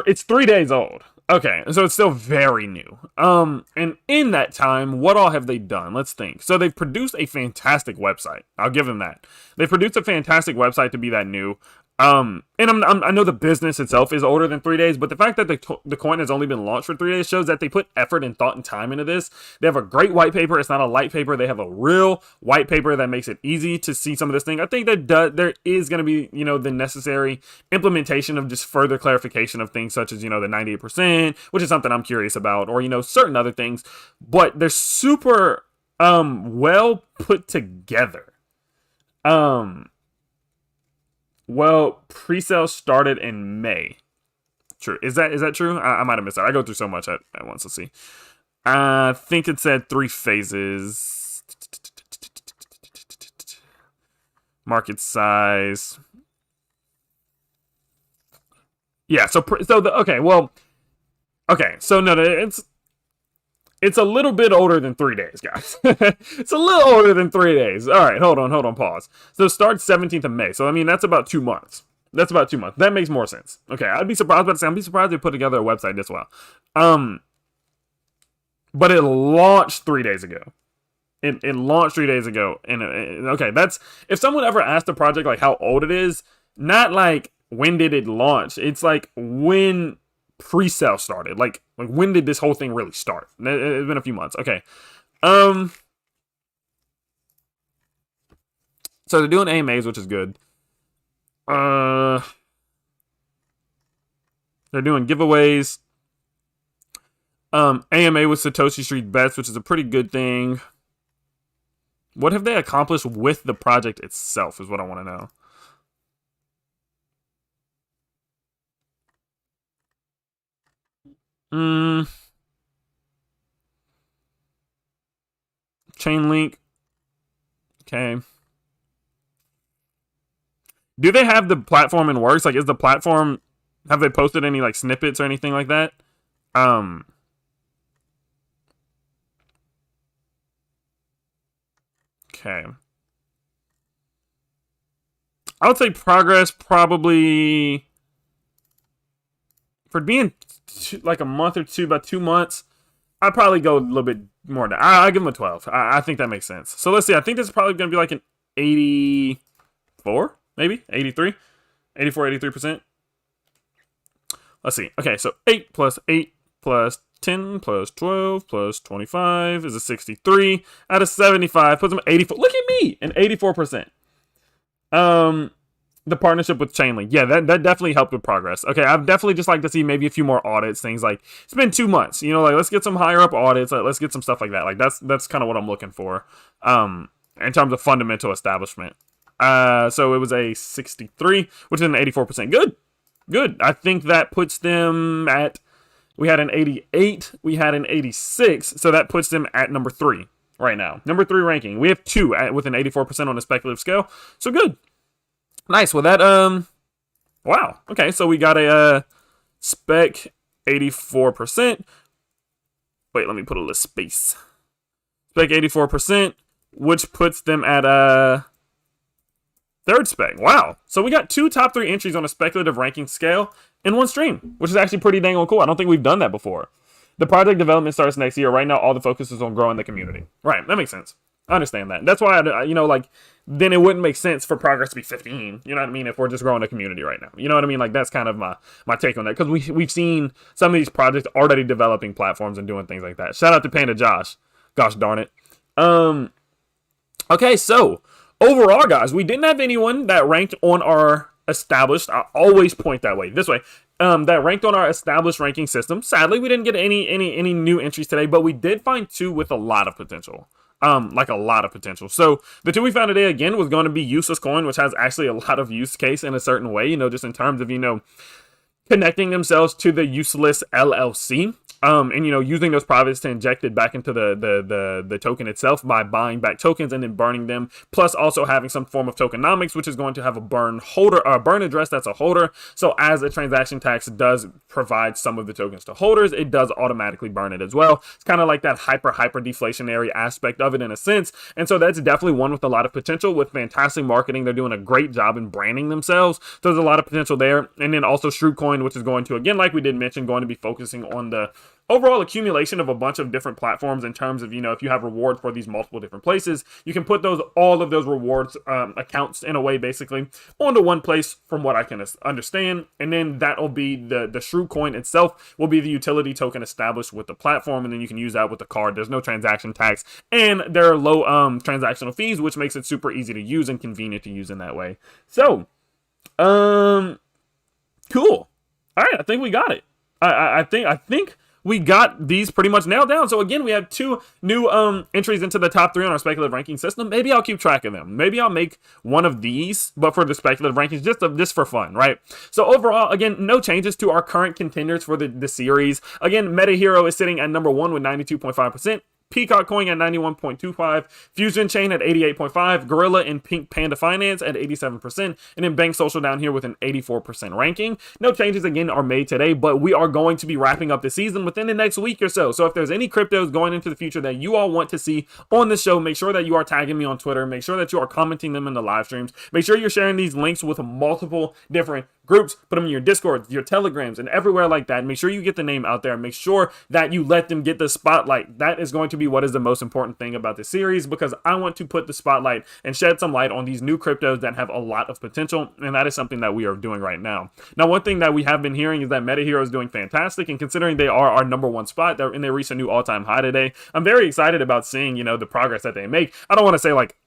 It's 3 days old. Okay, so it's still very new. And in that time, what all have they done? Let's think. So they've produced a fantastic website. I'll give them that. They produced a fantastic website to be that new. And I know the business itself is older than 3 days, but the fact that the coin has only been launched for 3 days shows that they put effort and thought and time into this. They have a great white paper. It's not a light paper. They have a real white paper that makes it easy to see some of this thing. I think that there is going to be, the necessary implementation of just further clarification of things such as, the 98%, which is something I'm curious about, or, certain other things, but they're super, well put together. Well, pre-sale started in May. True. Is that true? I might have missed that. I go through so much at once. Let's see. I think it said 3 phases. Market size. Yeah. Okay. So no, it's a little bit older than 3 days, guys. It's a little older than 3 days. All right, hold on, pause. So it starts 17th of May. So, I mean, that's about 2 months. That makes more sense. Okay, I'd be surprised they put together a website this well. But it launched 3 days ago. It launched 3 days ago. And, okay, that's... If someone ever asked the project, like, how old it is, not like, when did it launch? It's like, when pre-sale started. Like when did this whole thing really start? It's been a few months. Okay. So they're doing AMAs, which is good. They're doing giveaways. AMA with Satoshi Street Bets, which is a pretty good thing. What have they accomplished with the project itself is what I want to know. chain link. Okay. Do they have the platform in works? Like, is the platform, have they posted any like snippets or anything like that? Okay. I would say progress probably, for being like a month or two, about 2 months, I'd probably go a little bit more down. I'll give them a 12. I think that makes sense. So let's see. I think this is probably going to be like an 84, maybe 83, 84, 83%. Let's see. Okay, so 8 plus 8 plus 10 plus 12 plus 25 is a 63 out of 75. Puts them at 84. Look at me, an 84%. The partnership with Chainlink. Yeah, that definitely helped with progress. Okay, I'd definitely just like to see maybe a few more audits, things like, it's been 2 months, you know, like let's get some higher up audits, let's get some stuff like that. Like that's kind of what I'm looking for in terms of fundamental establishment. So it was a 63, which is an 84%. Good. I think that puts them at, we had an 88, we had an 86, so that puts them at number 3 right now. Number 3 ranking. We have 2 with an 84% on the speculative scale. So good. Nice. Well, that, wow. Okay, so we got a spec 84%. Wait, let me put a little space. Spec 84%, which puts them at 3rd spec. Wow. So we got 2 top 3 entries on a speculative ranking scale in one stream, which is actually pretty dang cool. I don't think we've done that before. The project development starts next year. Right now, all the focus is on growing the community. Right, that makes sense. I understand that. That's why, you know, like, then it wouldn't make sense for progress to be 15. You know what I mean? If we're just growing a community right now. You know what I mean? Like, that's kind of my take on that. Because we've seen some of these projects already developing platforms and doing things like that. Shout out to Panda Josh. Gosh darn it. Okay, so, overall, guys, we didn't have anyone that ranked on our established, I always point that way, this way, that ranked on our established ranking system. Sadly, we didn't get any new entries today, but we did find 2 with a lot of potential. Like a lot of potential. So the 2 we found today, again, was going to be Useless Coin, which has actually a lot of use case in a certain way, you know, just in terms of, you know, connecting themselves to the Useless LLC. And, you know, using those profits to inject it back into the token itself by buying back tokens and then burning them, plus also having some form of tokenomics, which is going to have a burn holder, or a burn address that's a holder. So as a transaction tax does provide some of the tokens to holders, it does automatically burn it as well. It's kind of like that hyper deflationary aspect of it in a sense. And so that's definitely one with a lot of potential, with fantastic marketing. They're doing a great job in branding themselves. So there's a lot of potential there. And then also Shrew Coin, which is going to, again, like we did mention, going to be focusing on the overall accumulation of a bunch of different platforms in terms of, you know, if you have rewards for these multiple different places, you can put all of those rewards accounts in a way basically onto one place from what I can understand. And then that'll be the Shrew Coin itself will be the utility token established with the platform. And then you can use that with the card. There's no transaction tax and there are low transactional fees, which makes it super easy to use and convenient to use in that way. So, cool. All right. I think we got it. I think we got these pretty much nailed down. So again, we have 2 new entries into the top 3 on our speculative ranking system. Maybe I'll keep track of them. Maybe I'll make one of these, but for the speculative rankings, just for fun, right? So overall, again, no changes to our current contenders for the series. Again, Meta Hero is sitting at number 1 with 92.5%. Peacock Coin at 91.25%, Fusion Chain at 88.5%, Gorilla and Pink Panda Finance at 87%, and then Bank Social down here with an 84% ranking. No changes again are made today, but we are going to be wrapping up the season within the next week or so. So if there's any cryptos going into the future that you all want to see on the show, make sure that you are tagging me on Twitter. Make sure that you are commenting them in the live streams. Make sure you're sharing these links with multiple different groups, put them in your Discord, your Telegrams, and everywhere like that. Make sure you get the name out there. Make sure that you let them get the spotlight. That is going to be what is the most important thing about this series, because I want to put the spotlight and shed some light on these new cryptos that have a lot of potential, and that is something that we are doing right now. Now, one thing that we have been hearing is that Meta Hero is doing fantastic, and considering they are our number 1 spot, and they reached a new all-time high today, I'm very excited about seeing, you know, the progress that they make. I don't want to say like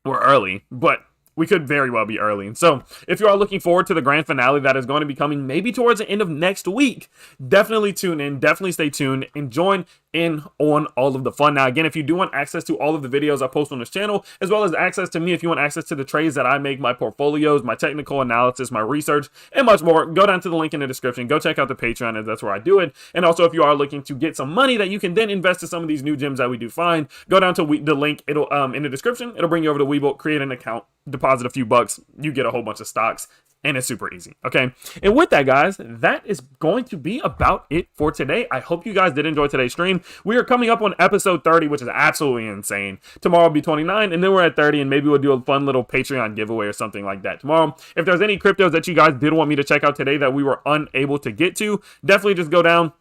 we're early, but we could very well be early. And so if you are looking forward to the grand finale that is going to be coming maybe towards the end of next week, definitely tune in, definitely stay tuned and join in on all of the fun. Now, again, if you do want access to all of the videos I post on this channel, as well as access to me, if you want access to the trades that I make, my portfolios, my technical analysis, my research, and much more, go down to the link in the description. Go check out the Patreon, as that's where I do it. And also, if you are looking to get some money that you can then invest in some of these new gems that we do find, go down to the link. It'll in the description. It'll bring you over to Webull, create an account, deposit a few bucks, you get a whole bunch of stocks. And it's super easy, okay? And with that, guys, that is going to be about it for today. I hope you guys did enjoy today's stream. We are coming up on episode 30, which is absolutely insane. Tomorrow will be 29, and then we're at 30, and maybe we'll do a fun little Patreon giveaway or something like that tomorrow. If there's any cryptos that you guys did want me to check out today that we were unable to get to, definitely just go down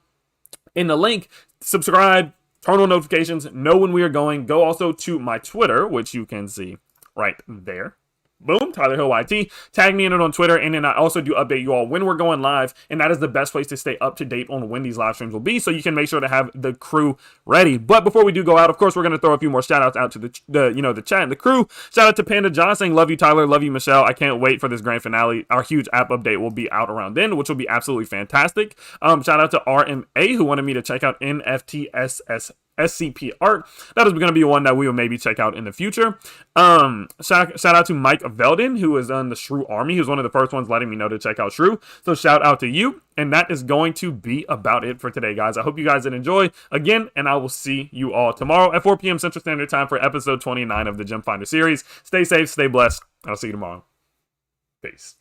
in the link, subscribe, turn on notifications, know when we are going. Go also to my Twitter, which you can see right there. Boom, Tyler Hill YT. Tag me in it on Twitter, and then I also do update you all when we're going live, and that is the best place to stay up to date on when these live streams will be, so you can make sure to have the crew ready. But before we do go out, of course, we're going to throw a few more shout outs out to the chat and the crew. Shout out to Panda John saying, love you, Tyler, love you, Michelle. I can't wait for this grand finale. Our huge app update will be out around then, which will be absolutely fantastic. Shout out to RMA, who wanted me to check out NFTSS SCP art. That is going to be one that we will maybe check out in the future. Shout out to Mike Veldin, who is on the Shrew Army. He was one of the first ones letting me know to check out Shrew. So shout out to you. And that is going to be about it for today, guys. I hope you guys did enjoy again, and I will see you all tomorrow at 4 p.m. Central Standard Time for episode 29 of the Gem Finder series. Stay safe, stay blessed. I'll see you tomorrow. Peace.